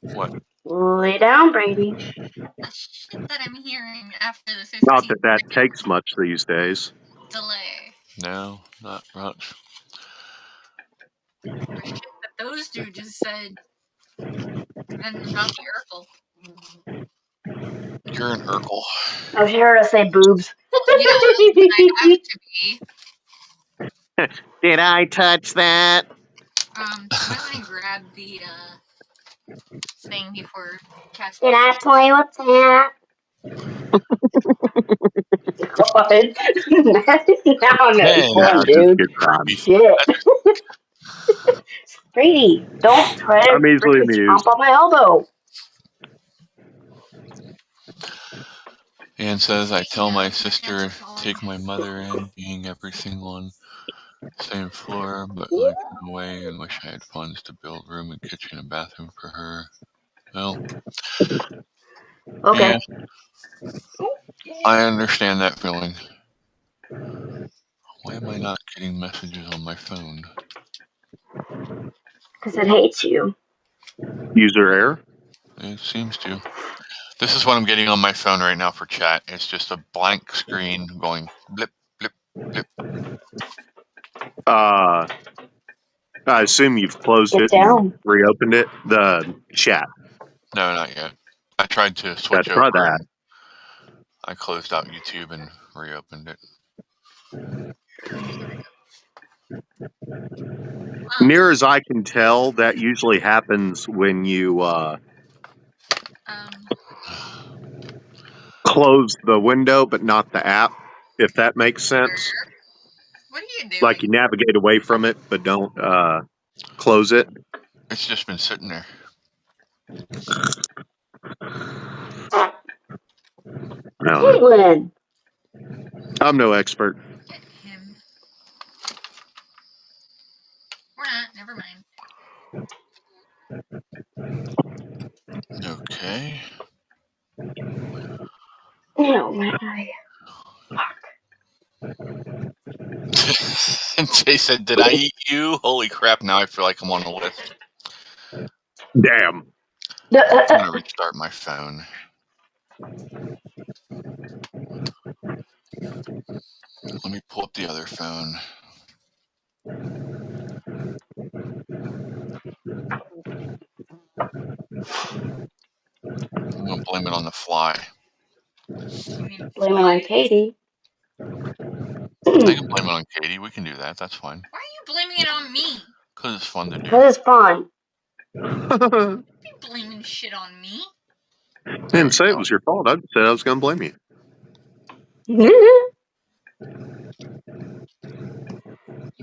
What? Lay down, Brady. The shit that I'm hearing after the 15 Not that that takes much these days. delay. No, not much. The shit that those two just said. And about the Urkel. You're an Urkel. I was heard us say boobs. Yeah, I have to be. Did I touch that? Why don't I grab the thing before Casper? Did I play with that? God. Now I'm having Man, fun, Nah, dude. just get on. Shit. Brady, don't try to I'm easily freaking amused. chomp on my elbow. Ann says, I tell my sister, take my mother in, being everything on same floor, but like no way, and wish I had funds to build room and kitchen and bathroom for her. Well, Okay. yeah, I understand that feeling. Why am I not getting messages on my phone? Because it hates you. User error? It seems to. This is what I'm getting on my phone right now for chat. It's just a blank screen going blip, blip, blip. I assume you've closed Get it down. and reopened it? The chat. No, not yet. I tried to switch Try over. that. And I closed out YouTube and reopened it. Near as I can tell, that usually happens when you close the window but not the app, if that makes sense. What are you doing? Like you navigate away from it but don't close it. It's just been sitting there. Caitlin. I'm no expert. Get him. We're not. Never mind. Okay. Oh, my eye. And Jay said, did I eat you? Holy crap, now I feel like I'm on the list. Damn. I'm going to restart my phone. Let me pull up the other phone. I'm going to blame it on the fly. Blame it on Katie. I can blame it on Katie. We can do that. That's fine. Why are you blaming it on me? Because it's fun to do. Because it's fun. Don't be blaming shit on me. Didn't say it was your fault. I said I was going to blame you. You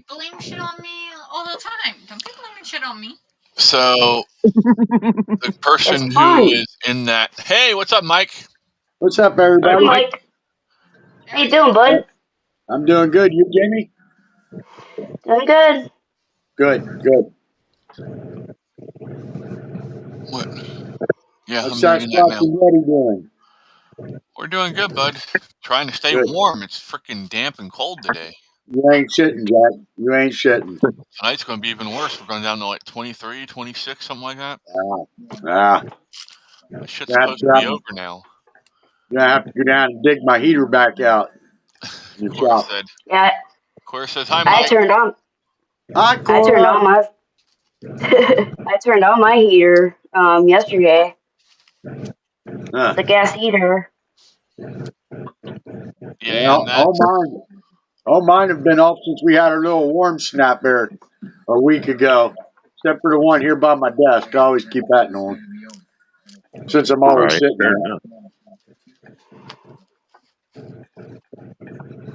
blame shit on me all the time. Don't be blaming shit on me. So the person It's who fun. is in that. Hey, what's up, Mike? What's up, Hey, everybody? Mike. How you doing, bud? I'm doing good. You, Jamie? Doing good. Good. What? Yeah, What's I'm that reading that Squatch now. and Yeti doing? We're doing good, bud. Trying to stay Good. warm. It's freaking damp and cold today. You ain't shitting, Jack. You ain't shitting. Tonight's going to be even worse. We're going down to like 23, 26, something like that. The shit's supposed to be over now. Gonna have to go down and dig my heater back out. In the shop. Yeah, Cora says, hi, I Mike. turned on. Hi, I turned on Cora. my. I turned on my heater yesterday. The gas heater. Yeah, Well, and that. all mine have been off since we had our little warm snap there a week ago. Except for the one here by my desk. I always keep that on. Since I'm always sitting Fair there. enough.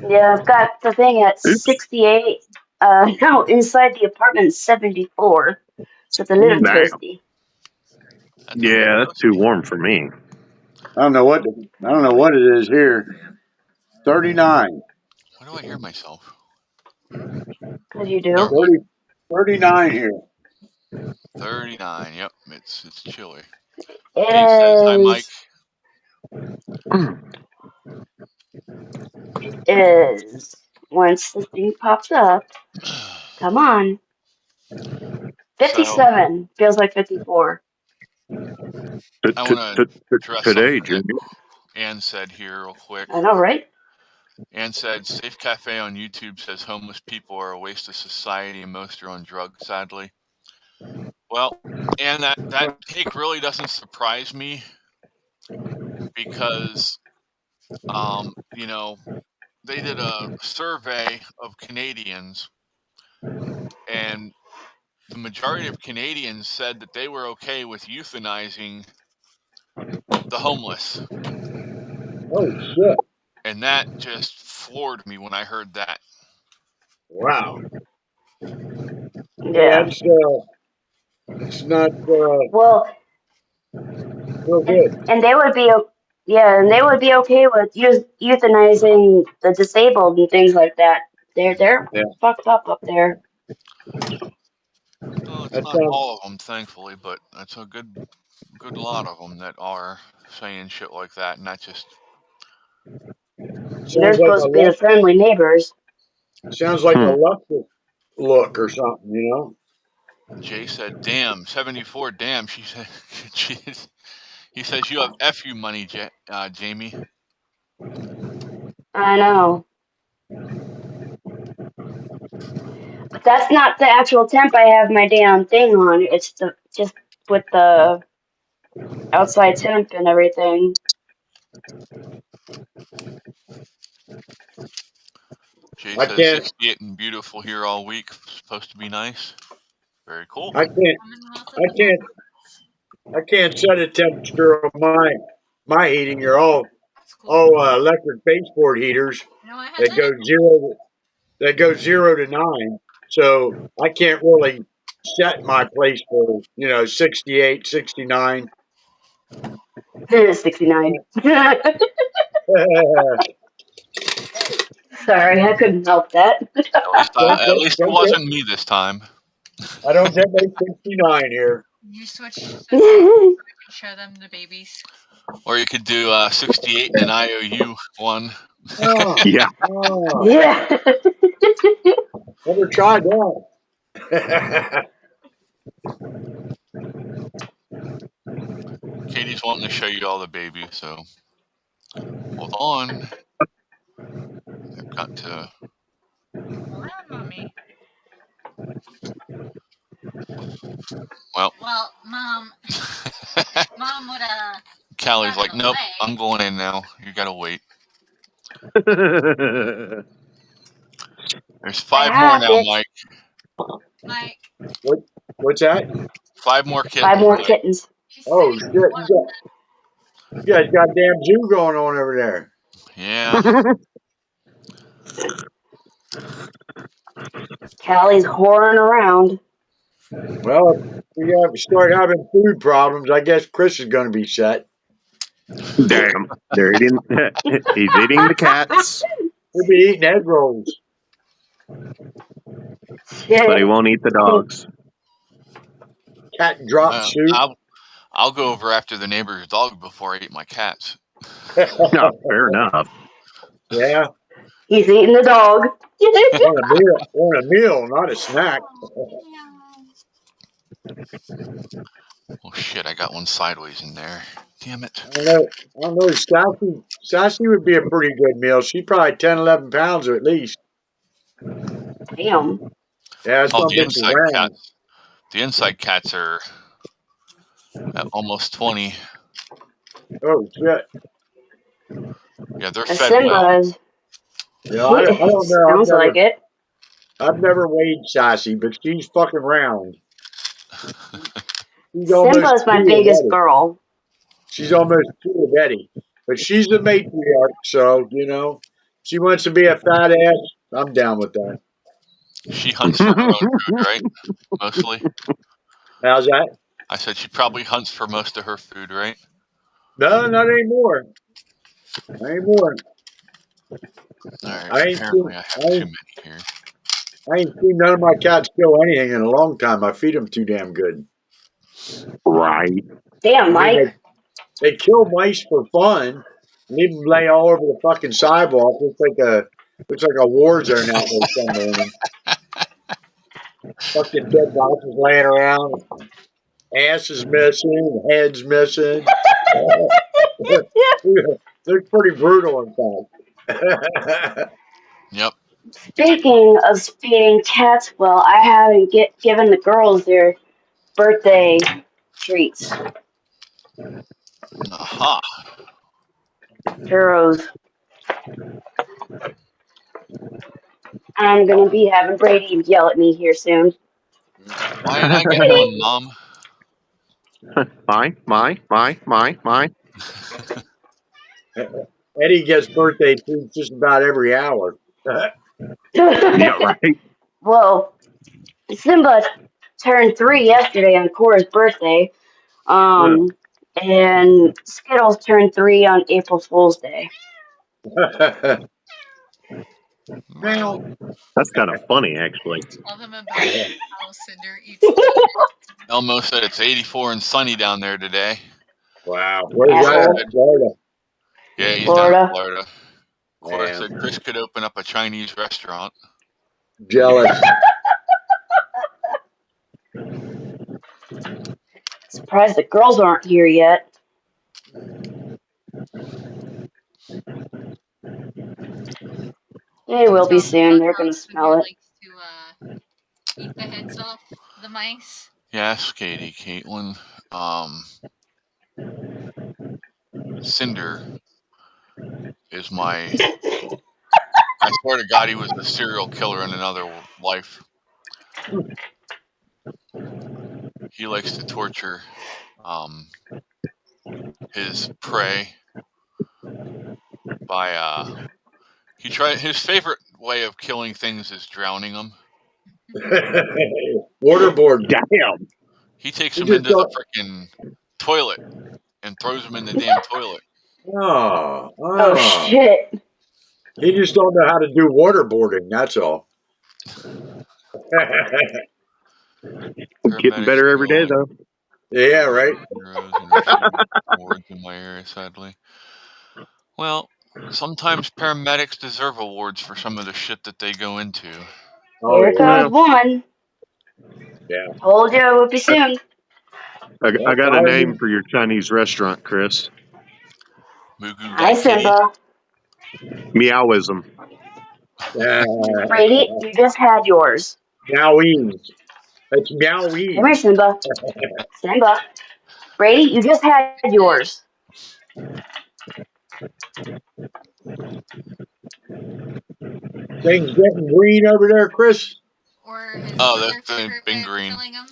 Yeah, I've got the thing at 68. No, inside the apartment 74. So it's a little Damn. toasty. Yeah, that's too warm for me. I don't know what it is here. 39. Why do I hear myself? Because you do. No. 39 here. 39. Yep, it's chilly. It Dave says, hi, Mike. It is. Once this thing pops up. Come on. 57. Feels like 54. I want to address Today, something Jimmy. that Ann said here real quick. I know, right? Ann said, Safe Cafe on YouTube says homeless people are a waste of society and most are on drugs, sadly. Well, and that take really doesn't surprise me because, they did a survey of Canadians and the majority of Canadians said that they were okay with euthanizing the homeless. Oh, shit. And that just floored me when I heard that. Wow. Yeah. It's not Well, real good. and they would be, and they would be okay with euthanizing the disabled and things like that. They're fucked up there. Well, it's not all of them, thankfully, but that's a good lot of them that are saying shit like that, and not just. They're supposed to be the friendly neighbors. Sounds like a leftist look or something, you know? Jay said, "Damn, 74. Damn." She said, he says, "You have FU money, Jamie." I know. But that's not the actual temp I have my damn thing on. It's just with the outside temp and everything. Jay says 68 and beautiful here all week. Supposed to be nice. Very cool. I can't set a temperature on my heating. You're all electric baseboard heaters that go 0 to 9. So I can't really set my place for 68, 69. 69. Sorry, I couldn't help that. At least it wasn't me this time. I don't get no 69 here. You switch so you can show them the babies. Or you could do 68 and an IOU one. Yeah. Yeah. Never tried that. Katie's wanting to show you all the babies, so hold on. I've got to. Hold on, Mommy. Well, Mom would Callie's like, nope, I'm going in now. You gotta wait. There's I 5 more have now, it. Mike. Mike, What's that? 5 more kittens. 5 more Mike. kittens. she's Oh sitting shit! on one. You got a goddamn zoo going on over there. Yeah. Callie's whoring around. Well, if we start having food problems, I guess Chris is going to be set. Damn. They're eating. He's eating the cats, He'll be eating egg rolls. Shit. but he won't eat the dogs. Cat drop soup. I'll go over after the neighbor's dog before I eat my cats. No, fair enough. Yeah, He's eating the dog. on a meal, not a snack. Oh shit! I got one sideways in there. Damn it! I don't know. Sassy would be a pretty good meal. She's probably 10, 11 pounds at least. Damn. Yeah, it's Oh, my the bitch inside round. cats. The inside cats are at almost 20. Oh shit! Yeah, they're A fed well. Simba's. Yeah, I don't know. Sounds like it. I've never weighed Sassy, but she's fucking round. She's Simba's my biggest girl. She's almost two of Eddie, but she's the matriarch, so she wants to be a fat ass. I'm down with that. She hunts for her own food, right? Mostly. How's that? I said she probably hunts for most of her food, right? No, not anymore. Not anymore. All right. I ain't Apparently, I have too seen, many here. I ain't seen none of my cats kill anything in a long time. I feed them too damn good. Right. Damn, Mike. They kill mice for fun, leave them lay all over the fucking sidewalk. Looks like a war zone out there some morning. Fucking dead bodies laying around. Ass is missing, head's missing. They're pretty brutal, in fact. Yep. Speaking of feeding cats, well, I haven't given the girls their birthday treats. Aha. Churros. I'm gonna be having Brady yell at me here soon. Why ain't I getting one, Mom? My. Eddie gets birthday treats just about every hour. Yeah, right. Well, Simba turned 3 yesterday on Cora's birthday. And Skittles turned 3 on April Fool's Day. Well, That's kind of funny, actually. Tell them about how Cinder eats the Elmo said it's 84 and sunny down there today. Wow. Where's Asshole. that? Florida. Yeah, he's Florida. down in Florida. Cora Damn. said Chris could open up a Chinese restaurant. Jealous. Surprised the girls aren't here yet. They will be soon. They're gonna smell it. likes to eat the heads off the mice. Yes, Katie, Caitlin. Cinder is my... I swear to God, he was a serial killer in another life. He likes to torture his prey by his favorite way of killing things is drowning them. Waterboard. Damn. He takes You them just into the don't- freaking toilet and throws them in the damn toilet. Oh shit. He just don't know how to do waterboarding. That's all. Getting better every day, though. Yeah, right. Awards in my area, sadly. Well, sometimes paramedics deserve awards for some of the shit that they go into. Oh, Here comes one. Yeah. Told you it would be soon. I got a name for your Chinese restaurant, Chris. Mugu Hi, Gai Kitty. Simba. Meowism. Brady, you just had yours. Meoween. That's Come here, meoween. Simba. Simba. Brady, you just had yours. Things getting green over there, Chris? Or his Oh, other they've favorite been way of green. killing him?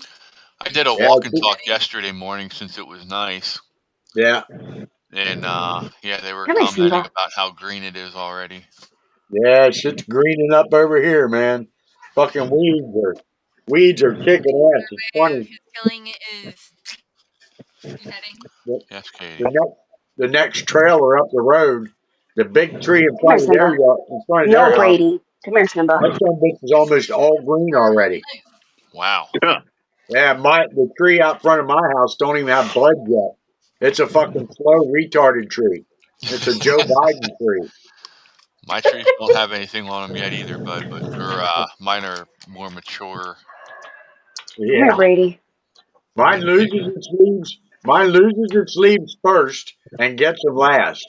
I did a Yeah, walk and talk yesterday morning since it was nice. Yeah. And yeah, they were Come here, commenting Simba. about how green it is already. Yeah, shit's greening up over here, man. Fucking weeds are kicking ass. It's Way of funny. his killing is beheading. Yes, Katie. The next trailer up the road, the big tree in Come here, front of their Simba. house, No, Brady. Come here, Simba. that son of a bitch is almost all green already. Wow. Yeah, the tree out front of my house don't even have bud yet. It's a fucking slow retarded tree. It's a Joe Biden tree. My trees don't have anything on them yet either, bud, but mine are more mature. Come here, Yeah, Brady. mine loses its leaves. Mine loses its leaves first and gets them last.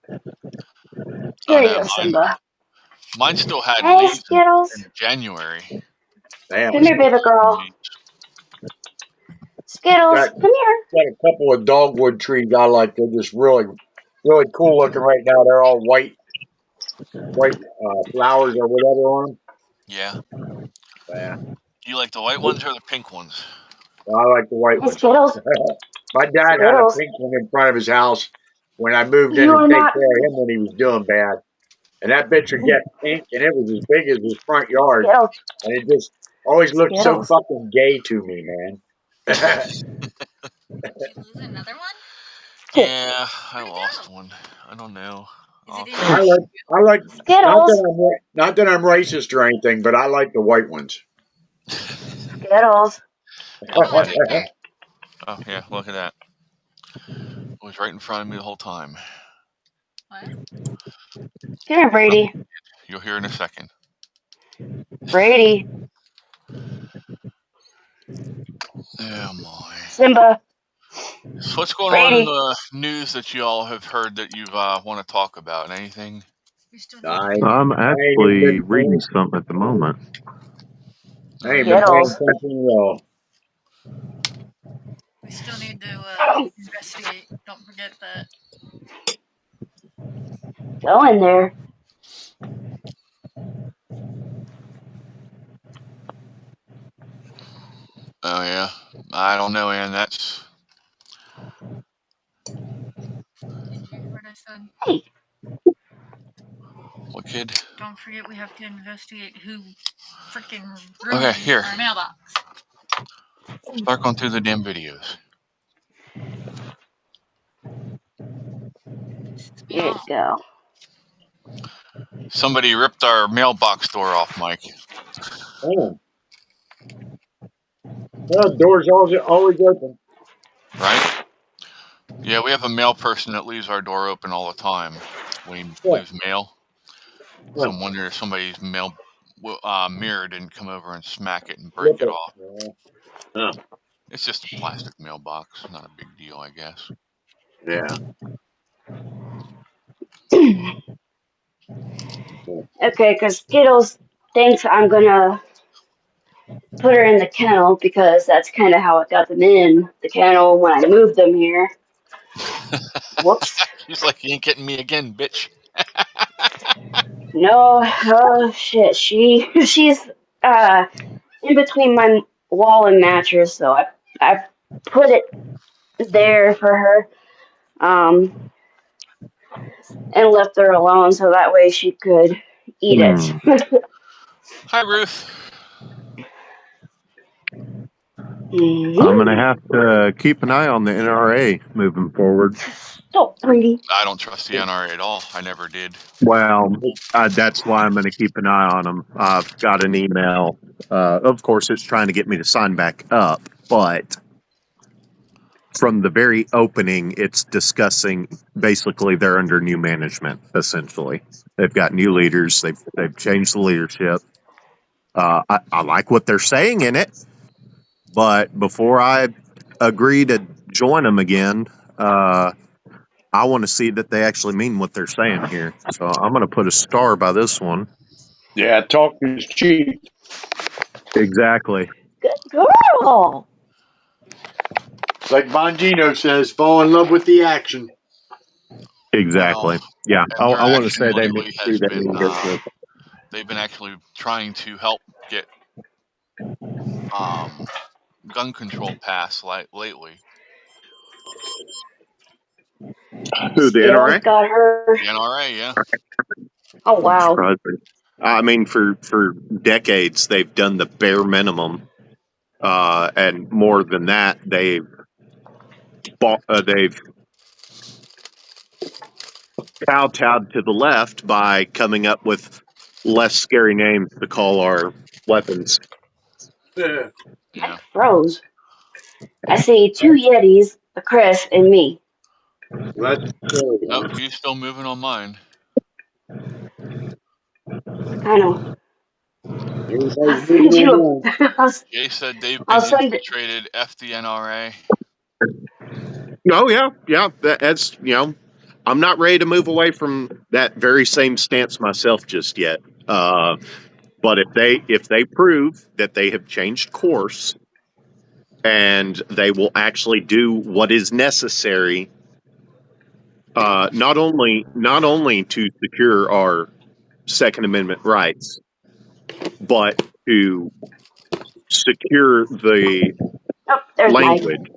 Here you Yeah, go, Simba. mine still had Hey, leaves Skittles. in January. Damn. Come here, baby girl. Skittles, Got come here. a couple of dogwood trees I like. They're just really, really cool looking right now. They're all white flowers or whatever on them. Yeah. Yeah, Do you like the white ones or the pink ones? I like the white Hey, ones. Skittles. My dad had a Skittles. pink one in front of his house when I moved in You to are take not. care of him when he was doing bad. And that bitch would get pink, and it was as big as his front yard. Skittles. And it just always looked so Skittles. fucking gay to me, man. Did you lose another one? Yeah, I lost one. I don't know. Is it in I your like Skittles. not that I'm racist or anything, but I like the white ones. Skittles. I'll find it again. Oh, yeah, look at that. It was right in front of me the whole time. what? Come here, Brady. You'll hear in a second. Brady. Oh, my. Simba. So what's going on in Brady. the news that you all have heard that you want to talk about? Anything? We still I, need, I'm I ain't actually even been reading paying, something at the moment. I ain't been paying Skittles. attention at all. we still need to investigate. Don't forget that. Go in there. Oh, yeah. I don't know, Ann. That's... Did you hear what I said? Hey. What kid? Don't forget we have to investigate who freaking Okay, ruined here. our mailbox. Start going through the damn videos. Here you go. Somebody ripped our mailbox door off, Mike. Oh. Well, the door's always open. Right? Yeah, we have a mail person that leaves our door open all the time when he leaves mail. So I'm wondering if somebody's mail mirror didn't come over and smack it and break it off. Yeah. It's just a plastic mailbox. Not a big deal, I guess. Yeah. Okay, because Skittles thinks I'm going to put her in the kennel because that's kind of how I got them in the kennel when I moved them here. Whoops. She's like, you ain't getting me again, bitch. No, oh shit. She's in between my wall and mattress, so I put it there for her, and left her alone so that way she could eat it. Hi, Ruth. I'm going to have to keep an eye on the NRA moving forward. So pretty. I don't trust the NRA at all. I never did. Well, that's why I'm going to keep an eye on them. I've got an email. Of course, it's trying to get me to sign back up, but from the very opening, it's discussing basically they're under new management. Essentially, they've got new leaders. They've changed the leadership. I like what they're saying in it, but before I agree to join them again, I want to see that they actually mean what they're saying here. So I'm going to put a star by this one. Yeah, talk is cheap. Exactly. Good girl. Like Bongino says, fall in love with the action. Exactly. Well, Yeah. and their I want to action say they mean lately has been they've been actually trying to help get gun control passed lately. Who, the Scales NRA? got her. The NRA, yeah. Oh wow. Surprising. I mean, for decades they've done the bare minimum, and more than that, they've kowtowed to the left by coming up with less scary names to call our weapons. Yeah. Yeah. Mike froze. I see 2 Yetis, a Chris, and me. That's scary, Nope, huh? he's still moving on mine. I know. I'll Everybody's moving send on you mine. a. Jay said they've I'll been send it. infiltrated. F the NRA. Oh yeah. That's I'm not ready to move away from that very same stance myself just yet. But if they prove that they have changed course and they will actually do what is necessary, not only to secure our Second Amendment rights, but to secure the Oh, there's Mike. language.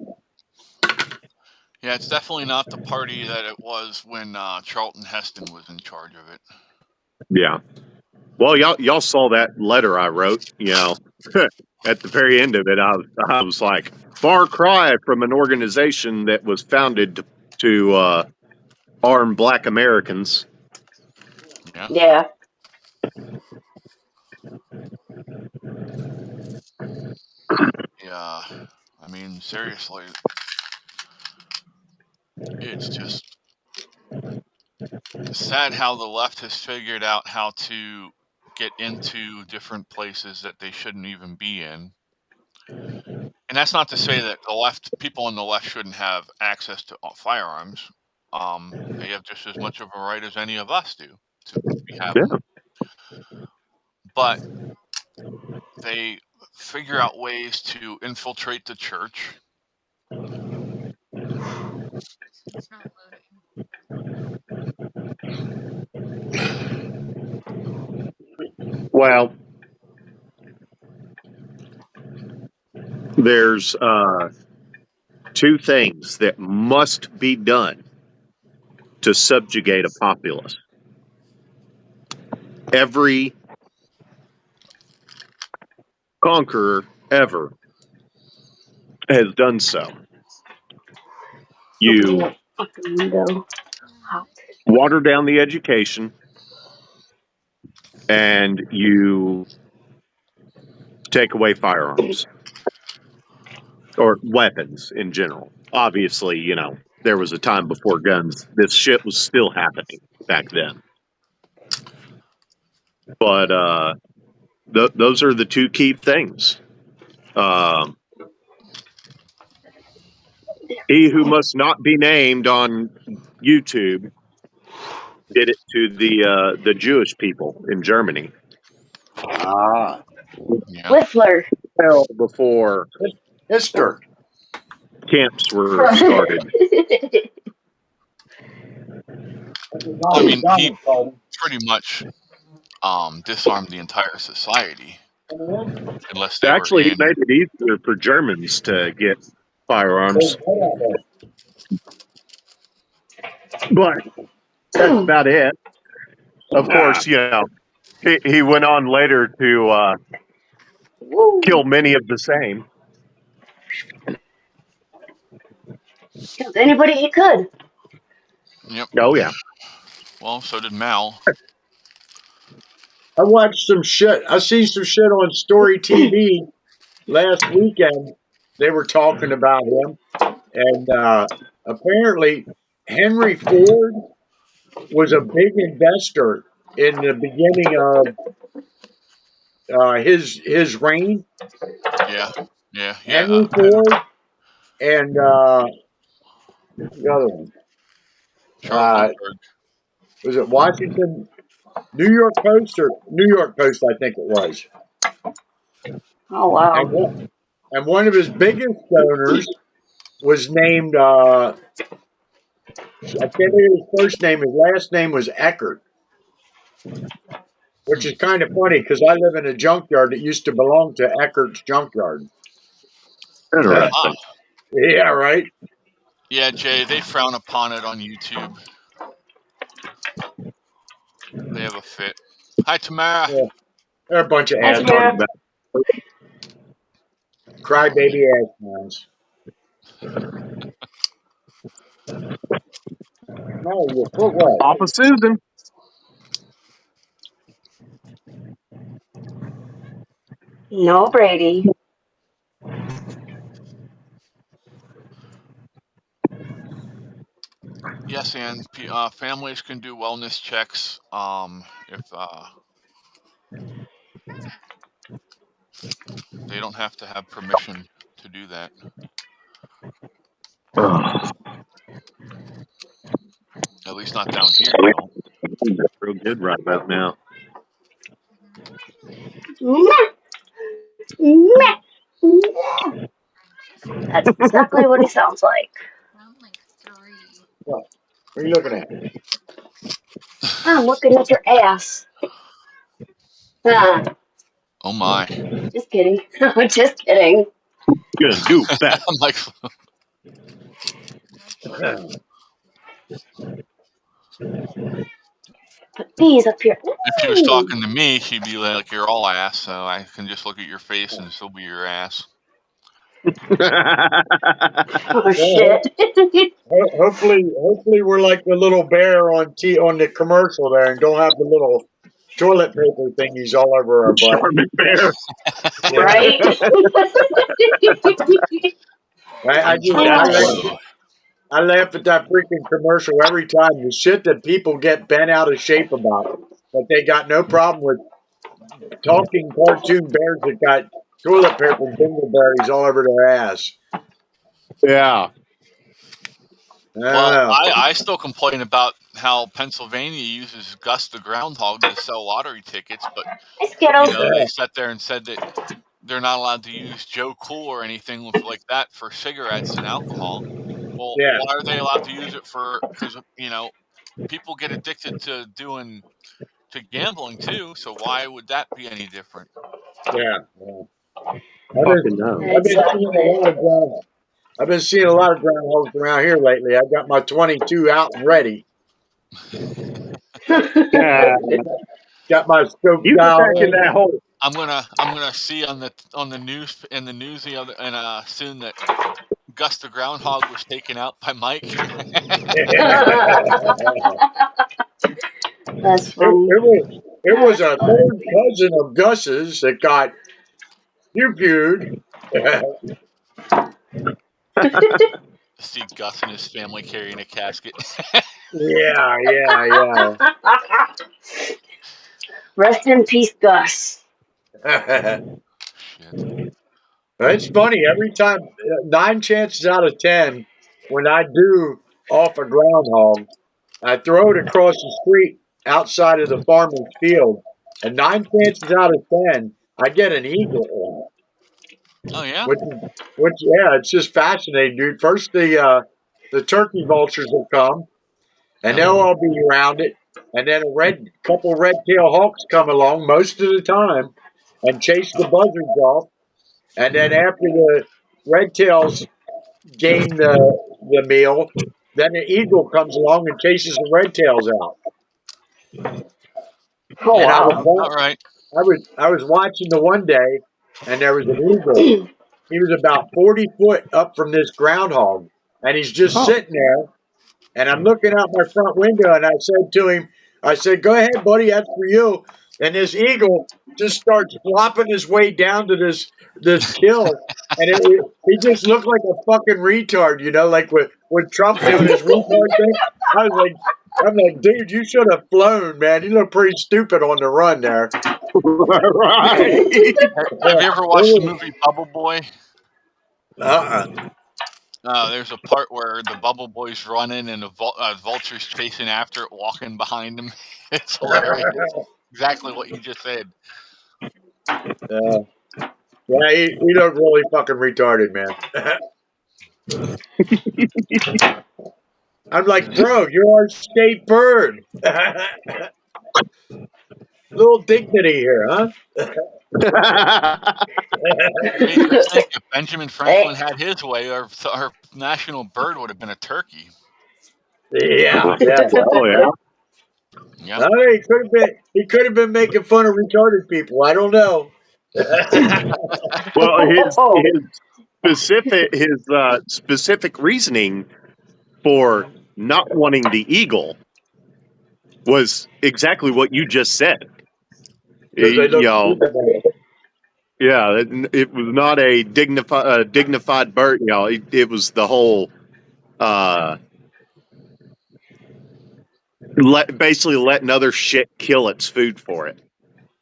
Yeah, it's definitely not the party that it was when Charlton Heston was in charge of it. Yeah. Well, y'all saw that letter I wrote. At the very end of it, I was like, far cry from an organization that was founded to arm Black Americans. Yeah. Yeah. Yeah. I mean, seriously, it's just sad how the left has figured out how to get into different places that they shouldn't even be in. And that's not to say that people on the left shouldn't have access to firearms. They have just as much of a right as any of us do to have them. But they figure out ways to infiltrate the church. It's not loading. Well, there's two things that must be done to subjugate a populace. Every conqueror ever has done so. Open You that fucking window. Hot. water down the education, and you take away firearms or weapons in general. Obviously, there was a time before guns. This shit was still happening back then. But those are the two key things. He who must not be named on YouTube did it to the Jewish people in Germany. Ah. Yeah. Whiffler. Well, before Hister. camps were started. I mean, he pretty much disarmed the entire society, unless they were Actually, he in. made it easier for Germans to get firearms. But that's about it. Of course, he went on later to kill many of the same. Killed anybody he could. Yep. Oh, yeah. Well, so did Mal. I watched some shit. I seen some shit on Story TV last weekend. They were talking about him, and apparently Henry Ford was a big investor in the beginning of his reign. Yeah. Henry Ford and the other one. Charles Lindbergh. Was it Washington, New York Post, or New York Post? I think it was. Oh wow. And one of his biggest donors was named. I can't think of his first name. His last name was Eckert. which is kind of funny because I live in a junkyard that used to belong to Eckert's Junkyard. Interesting. Yeah, right. Yeah, Jay, they frown upon it on YouTube. They have a fit. Hi, Tamara. Yeah, they're a bunch of Hi, assholes, Tamara. crybaby assholes. No, your foot what? Papa Susan. No, Brady. Yes, and families can do wellness checks if they don't have to have permission to do that. Ugh. At least not down here. They don't. That's real good right about now. Mwah! Mwah! Mwah! That's exactly what he sounds like. I'm like 3. What are you looking at? I'm looking at your ass. Ah, Oh my. just kidding. Just kidding. Gonna do that. I'm like, Put these up here. if she was Ooh. talking to me, she'd be like, "You're all ass." So I can just look at your face and still be your ass. Oh shit. Hopefully we're like the little bear on the commercial there, and don't have the little toilet paper thingies all over our butt. Charmin bear. Right? I laugh at that freaking commercial every time. The shit that people get bent out of shape about, but they got no problem with talking cartoon bears that got toilet paper and dingleberries all over their ass. Yeah. Well, I still complain about how Pennsylvania uses Gus the Groundhog to sell lottery tickets, but Hi, Skittles. they sat there and said that they're not allowed to use Joe Cool or anything like that for cigarettes and alcohol. Well, Yeah. why are they allowed to use it for? Because people get addicted to gambling too. So why would that be any different? Yeah. Fucking no. I've been seeing a lot of groundhogs around here lately. I've got my 22 out and ready. Yeah. Got my scope You dial get back in in. that hole. I'm gonna see on the news the other and soon that Gus the Groundhog was taken out by Mike. That's funny. It was a third cousin of Gus's that got pew-pewed. See Gus and his family carrying a casket. Yeah. Rest in peace, Gus. Shit. It's funny. Every time, 9 chances out of 10, when I do off a groundhog, I throw it across the street outside of the farmer's field, and 9 chances out of 10, I get an eagle. Oh yeah. Which it's just fascinating, dude. First, the turkey vultures will come, and they'll all be around it, and then a couple red-tailed hawks come along most of the time and chase the buzzards off, and then after the red-tails gain the meal, then the eagle comes along and chases the red-tails out. Oh, And wow. All right. I was watching the one day, and there was an eagle. He was about 40 foot up from this groundhog, and he's just sitting there. And I'm looking out my front window, and I said to him, "Go ahead, buddy, that's for you." And this eagle just starts flopping his way down to this kill, and he just looked like a fucking retard, like when Trump doing his retard thing. I'm like, dude, you should have flown, man. You look pretty stupid on the run there. Right. Have you ever watched the movie Bubble Boy? There's a part where the Bubble Boy's running and a vulture's chasing after it, walking behind him. It's hilarious. Exactly what you just said. Yeah, he looked really fucking retarded, man. I'm like, bro, you're our state bird. Little dignity here, huh? Hey, just think if Benjamin Franklin Hey. had his way, our national bird would have been a turkey. Yeah, yeah. Oh yeah. Yep. I mean, he could have been making fun of retarded people. I don't know. Well, his specific reasoning for not wanting the eagle was exactly what you just said. Because they You look know, stupid. yeah, it was not a dignified bird. You know, it was the whole basically letting other shit kill its food for it.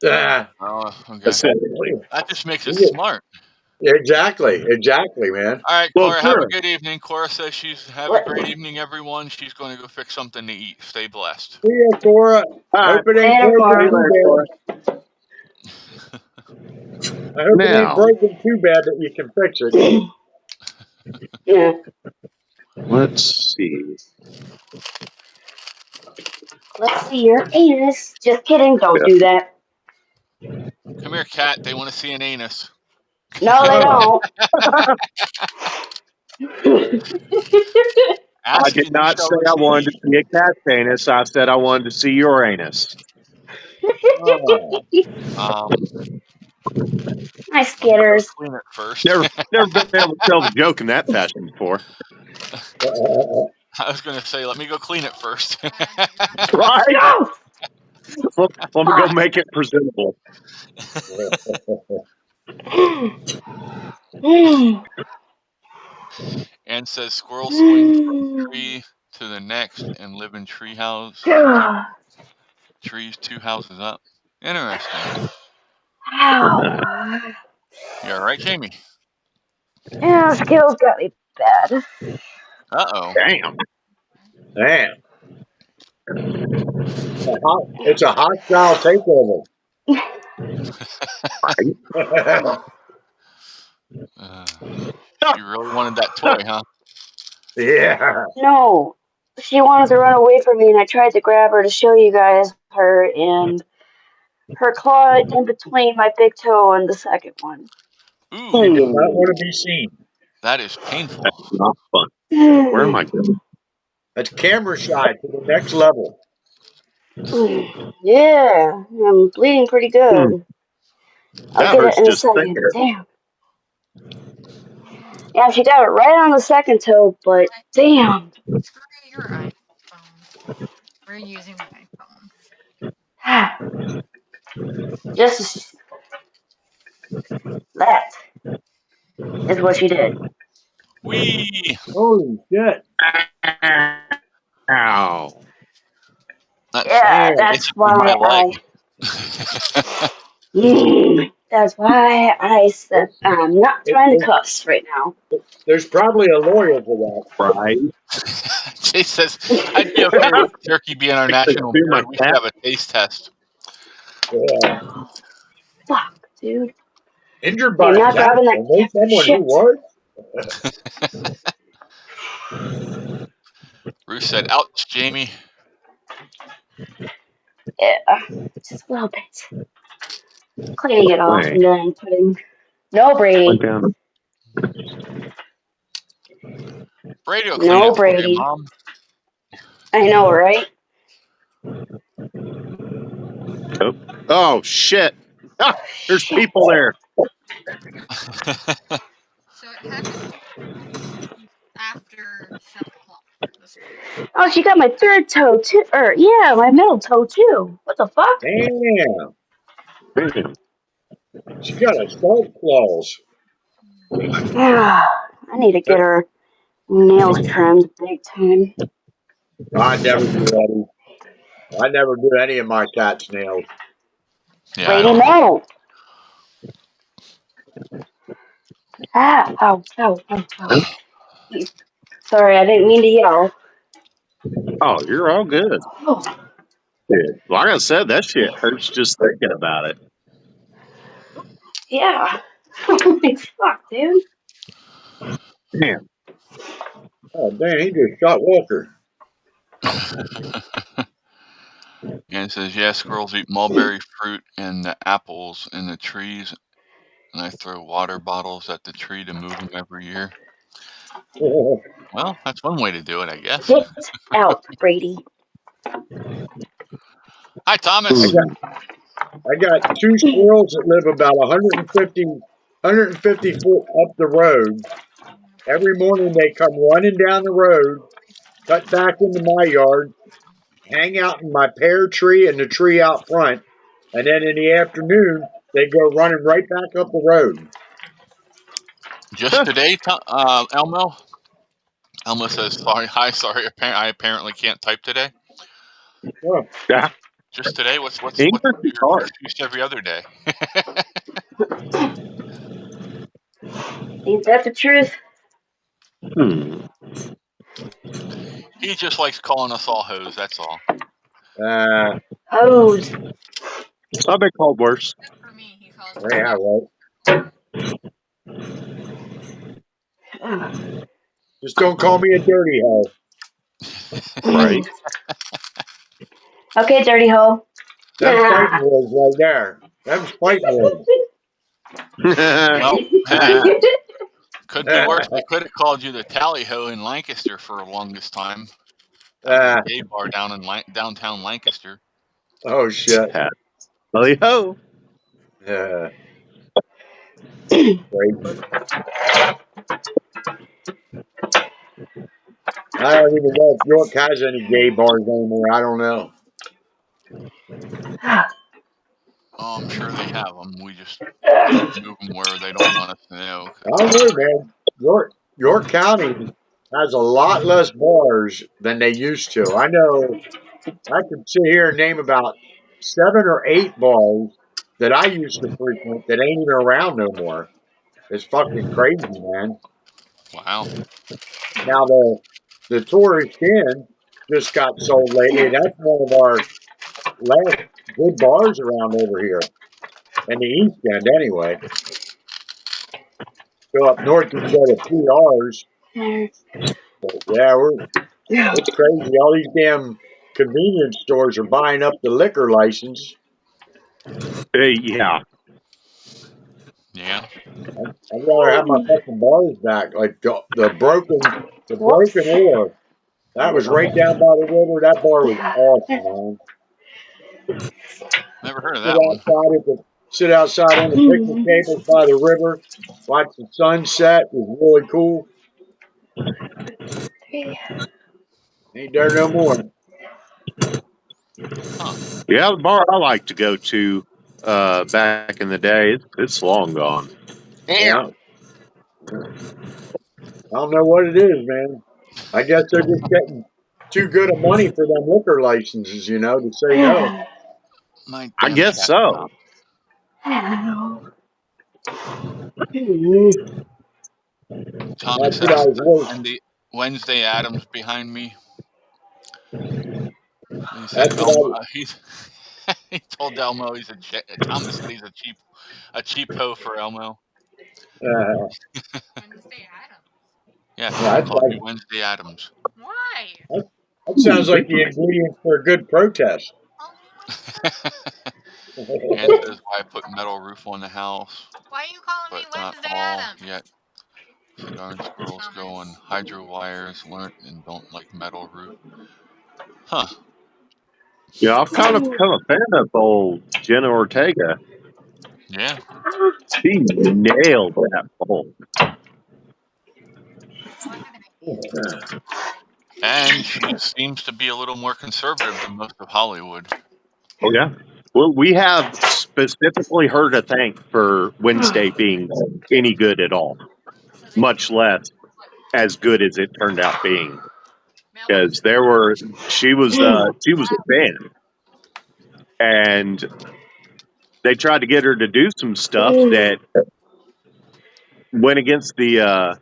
Ah, Oh, okay. Essentially. That just makes it yeah, smart. exactly, man. All right, Well, Cora, have a sure. good evening. Cora says have a Let- great evening, everyone. She's going to go fix something to eat. Stay blessed. See ya, Cora. All right. Hope it ain't Later, broken See you Cora. too later, Cora. bad. I hope it ain't Now, broken too bad that you can fix it. Yeah. let's see. Let's see your anus. Just kidding. Don't Yeah. do that. Come here, cat. They want to see an anus. No, they Oh, don't. I Ask did and you not shall say I wanted to receive. see a cat's anus. I said I wanted to see your anus. oh. My Let me go skitters. clean it first. Never been able to tell a joke in that fashion before. I was going to say, let me go clean it first. Right? No! Let me go Fuck! make it presentable. And says squirrels swing from tree to the next and live in trees 2 houses up. Interesting. Ow. You're right, Jamie. Yeah, Skittles got me bad. Uh-oh. Damn. Damn. It's a hostile takeover. Right? She really wanted that toy, huh? Yeah. No. She wanted to run away from me, and I tried to grab her to show you guys her, and her claw in between my big toe and the second one. She Ooh, did not want to Mm. be seen. that is painful. Not fun. Where am I going? That's camera shy to the next level. Yeah, I'm bleeding pretty Hmm, good. I'll that get it hurts in a just second. thinking. Damn. Yeah, she got it right on the second toe, but damn. Screw your iPhone. We're using my Just that is what she did. Whee! Holy shit. Ow. That's Yeah, Man. that's basically my why leg. that's why I said I'm not It, trying to it, cuss right now. there's probably a lawyer for Right? Jay says, I'd be okay with the turkey being our I could national do my bird. We should cat. have a taste test. that. Fuck, dude. Injured I by am a not cat grabbing that or know cat for someone who shit. was? Bruce said, ouch, Jamie. Yeah, just a little bit. Cleaning it off Wait, and then putting. No, went Brady. down. Brady will clean No, it for you, Brady. Mom. I know, right? Oh shit! Ah, there's Shit. people there. So it happened after 7 o'clock. Oh, she got my third toe too. Or yeah, my middle toe too. What the fuck? Damn. Damn. She got assault claws. Yeah, I need to get her nails trimmed big time. I never do any. I never do any of my cat's nails. Yeah, I Brady, don't. no. Ah, ow, ow, ow, ow. Sorry, I didn't mean to yell. Oh, you're all good. Oh, Dude, like I said, that shit hurts just thinking about it. yeah. Holy fuck, dude. Damn. Oh, dang, he just shot Walker. And And it says, yeah, squirrels eat mulberry fruit and the apples in the trees, and I throw water bottles at the tree to move them every year. Well, that's one way to do it, I guess. Get out, Brady. Hi, Thomas. I got two squirrels that live about 150 foot up the road. Every morning they come running down the road, cut back into my yard, hang out in my pear tree and the tree out front, and then in the afternoon they go running right back up the road. Just today, Elmo? Elmo says, sorry, hi, sorry, I apparently can't type today. Oh, Yeah. Just today? What's English is your hard. excuse every other day? Ain't that the truth? He just likes calling us all hoes, that's all. Hose. I've been called worse. Except for me, he calls me. yeah, right. Just don't call me a dirty hoe. Right. Okay, dirty hoe. That's fighting words right there. That's fighting words. Well, hey, could be worse. They could have called you the Tally Ho in Lancaster for the longest time. That was a gay bar down in downtown Lancaster. Oh shit. Tally ho. Yeah. I don't even know if York has any gay bars anymore. I don't know. Oh, I'm sure they have them. We just didn't move them where they don't want us to know. I don't know, man. York County has a lot less bars than they used to. I know I could sit here and name about 7 or 8 bars that I used to frequent that ain't even around no more. It's fucking crazy, man. Wow. Now the Tourist Inn just got sold lately. That's one of our last good bars around over here. In the East End anyway. Go up north you can go to PRs. But yeah, it's crazy. All these damn convenience stores are buying up the liquor license. Yeah. Yeah. I'd rather have my fucking bars back. Like the broken oar. That was right down by the river. That bar was awesome, man. Never heard of that one. Sit outside on the picnic tables by the river, watch the sunset. It was really cool. Ain't there no more. Huh. Yeah, the bar I like to go to back in the day, it's long gone. Yeah. I don't know what it is, man. I guess they're just getting too good of money for them liquor licenses, to say no. My I damn guess cat so. Thomas That's what I says was Wednesday Adams behind me. He said That's Elmo. what He told Elmo Thomas said he's a cheap hoe for Elmo. Wednesday Adams. Yeah, he that's called like, you Wednesday Adams. Why? that sounds like the ingredient for a good protest. And says why I put metal roof on the house, Why are you calling but me not Wednesday all Adams? yet. So darn squirrels go on hydro wires, learn and don't like metal roof. Huh. Yeah, I've kind of become a fan of old Jenna Ortega. Yeah. She nailed that bowl. And she seems to be a little more conservative than most of Hollywood. Oh yeah. Well, we have specifically her to thank for Wednesday being any good at all, much less as good as it turned out being. Because she was a fan, and they tried to get her to do some stuff that went against the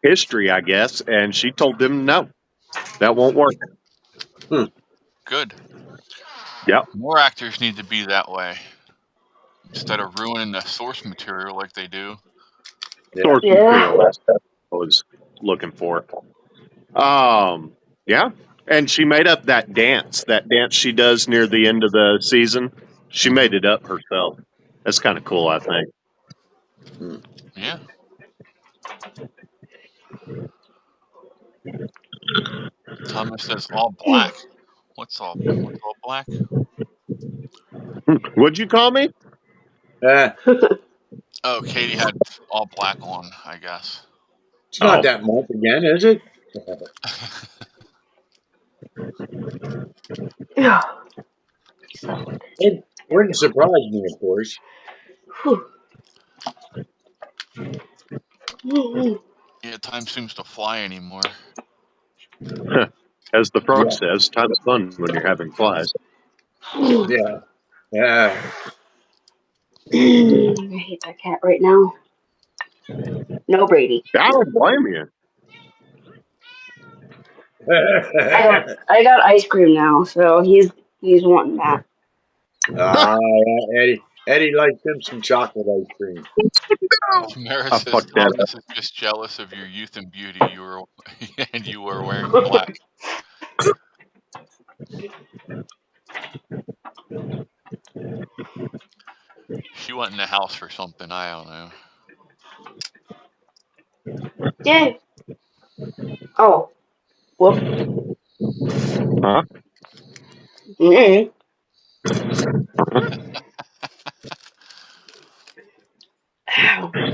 history, I guess, and she told them no, that won't work. Good. Yep. More actors need to be that way instead of ruining the source material like they do. Source material. That's what I was looking for. Yeah. And she made up that dance she does near the end of the season. She made it up herself. That's kind of cool, I think. Yeah. Thomas says all black. What's all black? What'd you call me? Oh, Katie had all black on, I guess. It's not that much again, is it? Yeah. It wouldn't surprise me, of course. Yeah, time seems to fly anymore. As the frog Yeah. says, time's fun when you're having flies. Yeah. Yeah. I hate that cat right now. No, Brady. I don't blame you. I got ice cream now, so he's wanting that. Eddie likes him some chocolate ice cream. Tamara I says fucked that Thomas is just jealous of your youth and beauty. You were wearing black. She went in the house for something. I don't know. Yay. Oh. Whoop. Huh? Mm-hmm.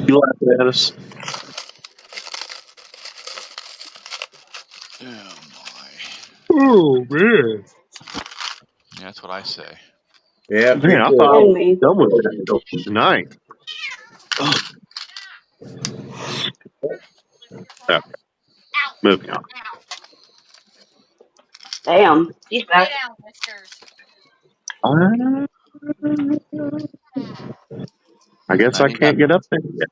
You laughing at us? Oh my. Oh man. Yeah, that's what I say. Yeah, Man, I thought I was done with it tonight. Yeah. Moving on. Damn. He's back. Lay down, Whiskers. I guess Now I you got can't get up there yet.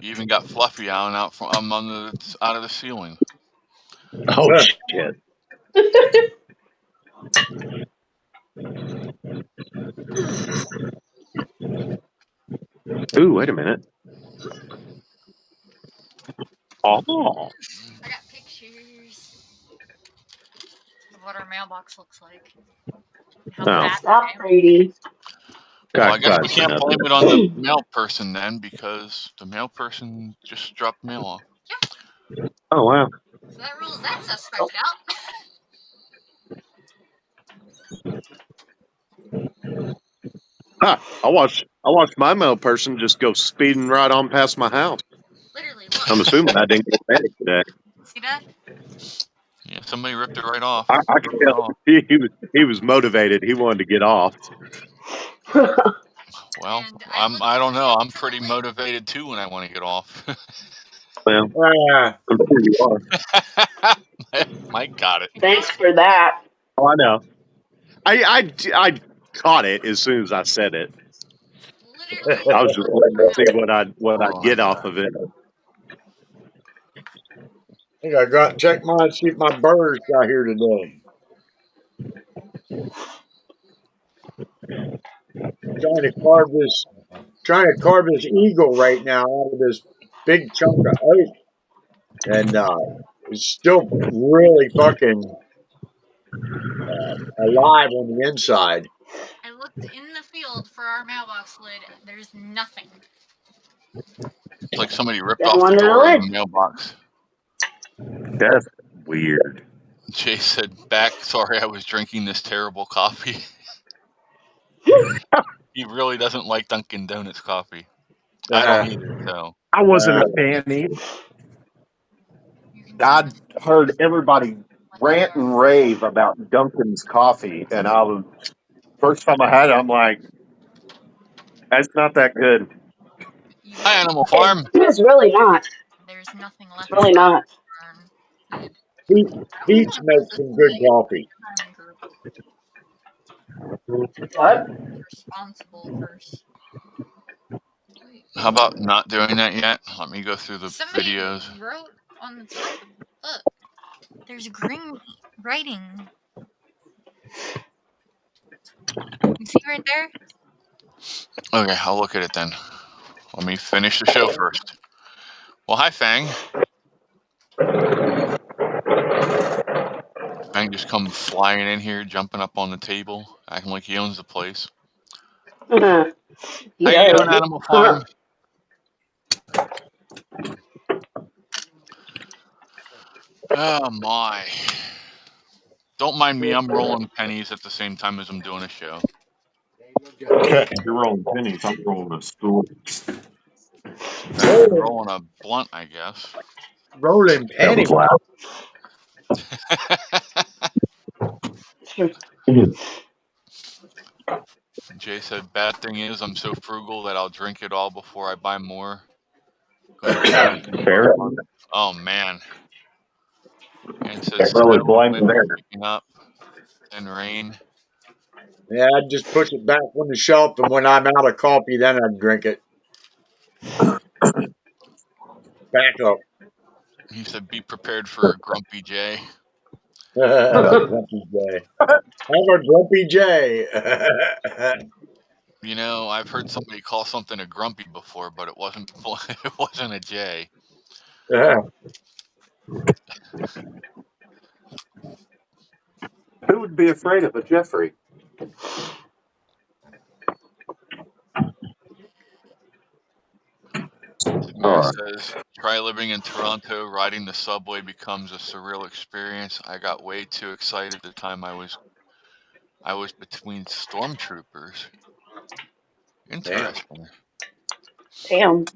you even got Fluffy out of the ceiling. Oh shit. Ooh, wait a minute. Oh. I got pictures of what our mailbox looks like. How bad Stop, Brady. Well, I guess we Got can't enough. blame it on the mail person then, because the mail person just dropped mail off. Oh wow. So that rules that suspect out. I watched my mail person just go speeding right on past my house. Literally, look. I'm assuming I didn't get panicked today. See that? Yeah, somebody ripped it right off. I could tell he was motivated. He wanted to get off. Well, And I don't know. I'm pretty motivated too when I want to get off. Well, I'm sure you are. Mike got it. Thanks for that. Oh, I know. I caught it as soon as I said it. literally, I was just waiting to see what I get off of it. I think I got to check mine, see if my birds got here today. Trying to carve this eagle right now out of this big chunk of oak, and it's still really fucking alive on the inside. I looked in the field for our mailbox lid. There's nothing. It's like somebody ripped That off one the to the door of lid. the mailbox. That's weird. Jay said, "Back. Sorry, I was drinking this terrible coffee." He really doesn't like Dunkin' Donuts coffee. I don't either. So I wasn't a fan either. I heard everybody rant and rave about Dunkin's coffee, and first time I had it, I'm like, that's not that good. hi, Animal Farm. It's really not. There's nothing left. It's really not. Peach makes some good coffee. What? Responsible person. How about not doing that yet? Let me go through the Somebody videos. wrote on the top. Look, there's green writing. You see right there? Okay, I'll look at it then. Let me finish the show first. Well, hi, Fang. Fang Mustang just come flying in here, jumping up on the table, acting like he owns the place. Yeah. How you doing, Animal Farm? Oh my. Don't mind me, I'm rolling pennies at the same time as I'm doing a show. You're rolling pennies. I'm rolling a stool. I'm rolling a blunt, I guess. Rolling pennies. Jay said, bad thing is I'm so frugal that I'll drink it all before I buy more. Gonna be drinking for a month. Oh man. And says Really snow, blind wind there. picking up, and rain. Yeah, I'd just push it back on the shelf, and when I'm out of coffee, then I'd drink it. Back up. He said, be prepared for Grumpy Jay. Grumpy Jay. I'm a Grumpy Jay. You know, I've heard somebody call something a grumpy before, but it wasn't a Jay. Who would be afraid of a Jeffrey? Mary says, try living in Toronto. Riding the subway becomes a surreal experience. I got way too excited the time I was between stormtroopers. Interesting. Damn.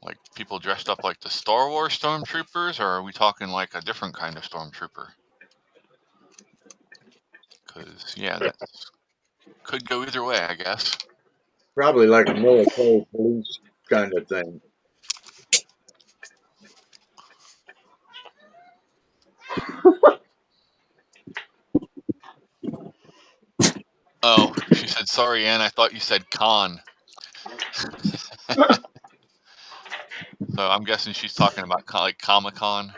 Like people dressed up like the Star Wars stormtroopers, or are we talking like a different kind of stormtrooper? Because yeah, that could go either way, I guess. Probably like a military police kind of thing. Oh, she said, sorry, Ann, I thought you said con. So I'm guessing she's talking about like Comic-Con.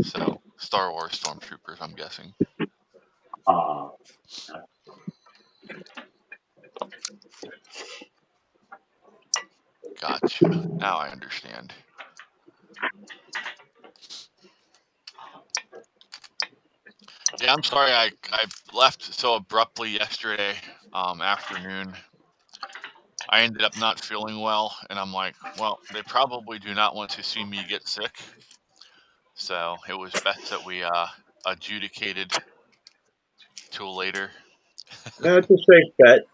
So Star Wars stormtroopers, I'm guessing. Gotcha. Now I understand. Yeah, I'm sorry I left so abruptly yesterday afternoon. I ended up not feeling well, and I'm like, well, they probably do not want to see me get sick. So it was best that we adjudicated till later. That's a safe bet.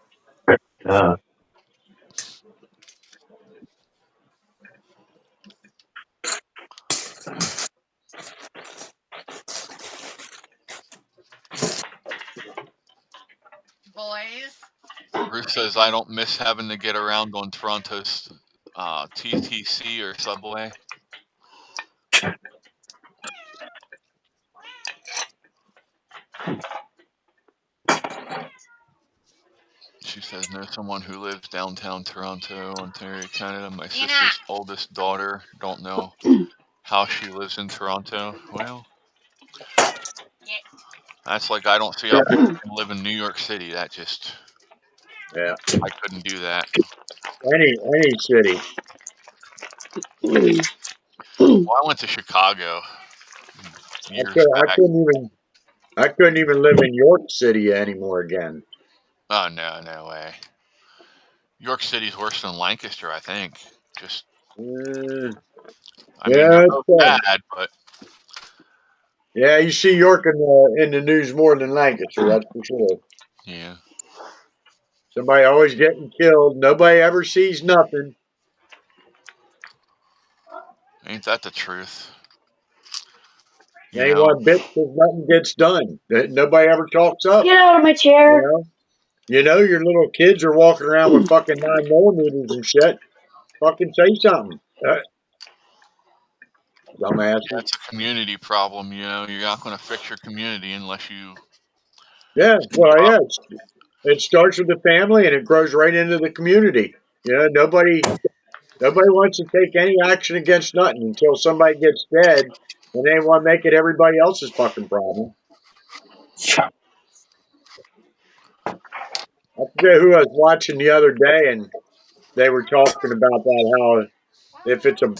Boys. Ruth says, I don't miss having to get around on Toronto's TTC or subway. She says, know someone who lives downtown Toronto, Ontario, Canada. My sister's oldest daughter. Don't know how she lives in Toronto. Well, that's like I don't see how people can live in New York City. That just, Yeah. I couldn't do that. Any city. Well, I went to Chicago years back. I couldn't even live in York City anymore again. Oh, no way. York City's worse than Lancaster, I think. Just, I mean, they're both bad, but yeah, you see York in the news more than Lancaster, that's for sure. yeah. Somebody always getting killed. Nobody ever sees nothing. Ain't that the truth? Ain't one bit because nothing gets done. Nobody ever talks up. Get out of my chair. You know, your little kids are walking around with fucking 9mm and shit. Fucking say something. Dumbass. That's a community problem, you know. You're not going to fix your community unless you. Yeah, well, yeah. It starts with the family and it grows right into the community. You know, nobody wants to take any action against nothing until somebody gets dead, and they want to make it everybody else's fucking problem. I forget who I was watching the other day, and they were talking about that, how if it's a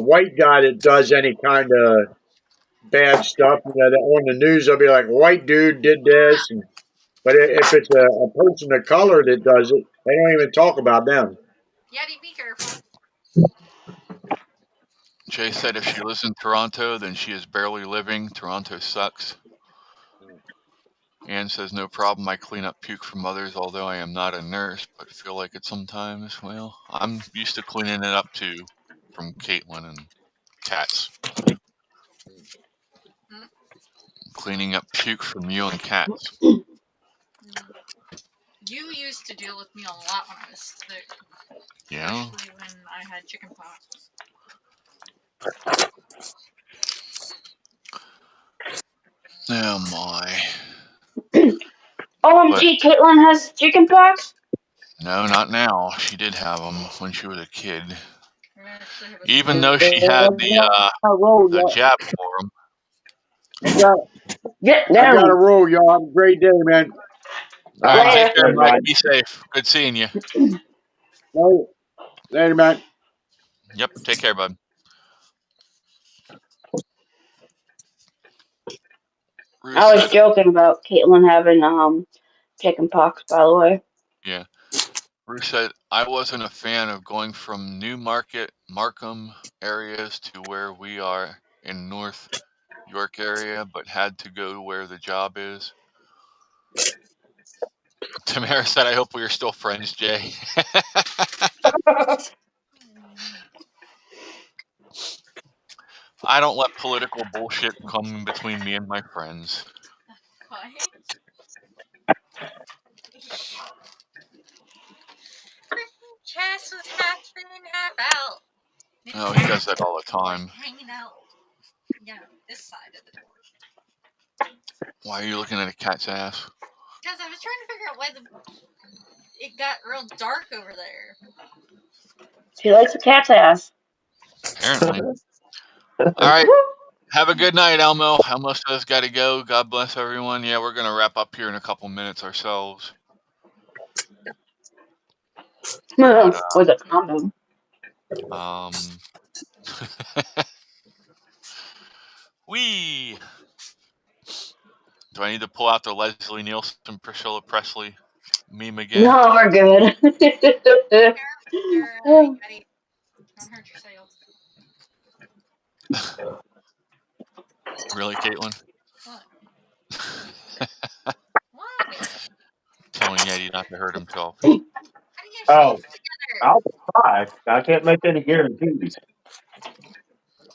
white guy that does any kind of bad stuff. You know, that on the news they'll be like, white dude did this, but if it's a person of color that does it, they don't even talk about them. Yeti, be careful. Jay said if she lives in Toronto, then she is barely living. Toronto sucks. Anne says, no problem. I clean up puke from others, although I am not a nurse, but feel like it sometimes. Well, I'm used to cleaning it up too, from Caitlin and cats. Hmm? Cleaning up puke from you and cats. You used to deal with me a lot when I was sick. Yeah. Especially when I had chicken pox. Oh my. OMG, Caitlin has chicken pox? No, not now. She did have them when she was a kid. I actually have a Even though she had the jab for them. Get I got a down. roll, y'all. Have a great day, man. All right, take Later. care, Mike. Be safe. Good seeing you. Later, man. Yep, take care, bud. Ruth I was said, joking about Caitlin having chicken pox, by the way. yeah. Ruth said, I wasn't a fan of going from Newmarket, Markham areas to where we are in North York area, but had to go to where the job is. Tamara said, I hope we are still friends, Jay. I don't let political bullshit come between me and my friends. What? Freaking Chess was half in, half out. Oh, he does that all the time. Hanging out, this side of the door. Why are you looking at a cat's ass? Because I was trying to figure out why it got real dark over there. She likes a cat's ass. Apparently. All right. Have a good night, Elmo. Elmo says got to go. God bless everyone. Yeah, we're going to wrap up here in a couple minutes ourselves. But, With a condom. Wee. Do I need to pull out the Leslie Nielsen, Priscilla Presley meme again? No, we're good. Yeti, don't hurt yourself. Really, Caitlin? What? Why? Telling Yeti not to hurt himself. How do you have Oh, shoes together? I'll try. I can't make any guarantees.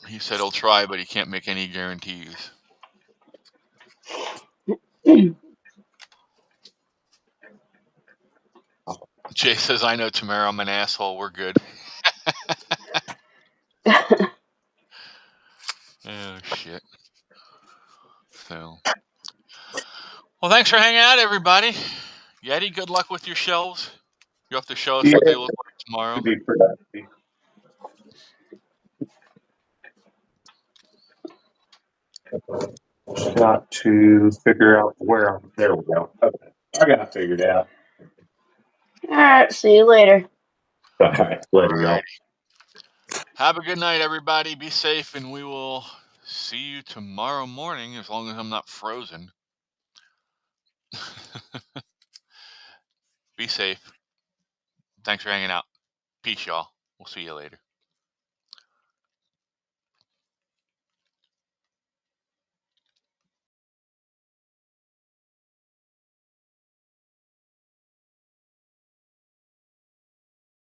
He said he'll try, but he can't make any guarantees. Jay says, I know, Tamara, I'm an asshole. We're good. Oh, shit. So, well, thanks for hanging out, everybody. Yeti, good luck with your shelves. You have to show us what they look like tomorrow. To be productive. Got to figure out where I'm. There we go. Okay. I got it figured out. Alright, see you later. All right. Later, y'all. Have a good night, everybody. Be safe, and we will see you tomorrow morning as long as I'm not frozen. Be safe. Thanks for hanging out. Peace, y'all. We'll see you later.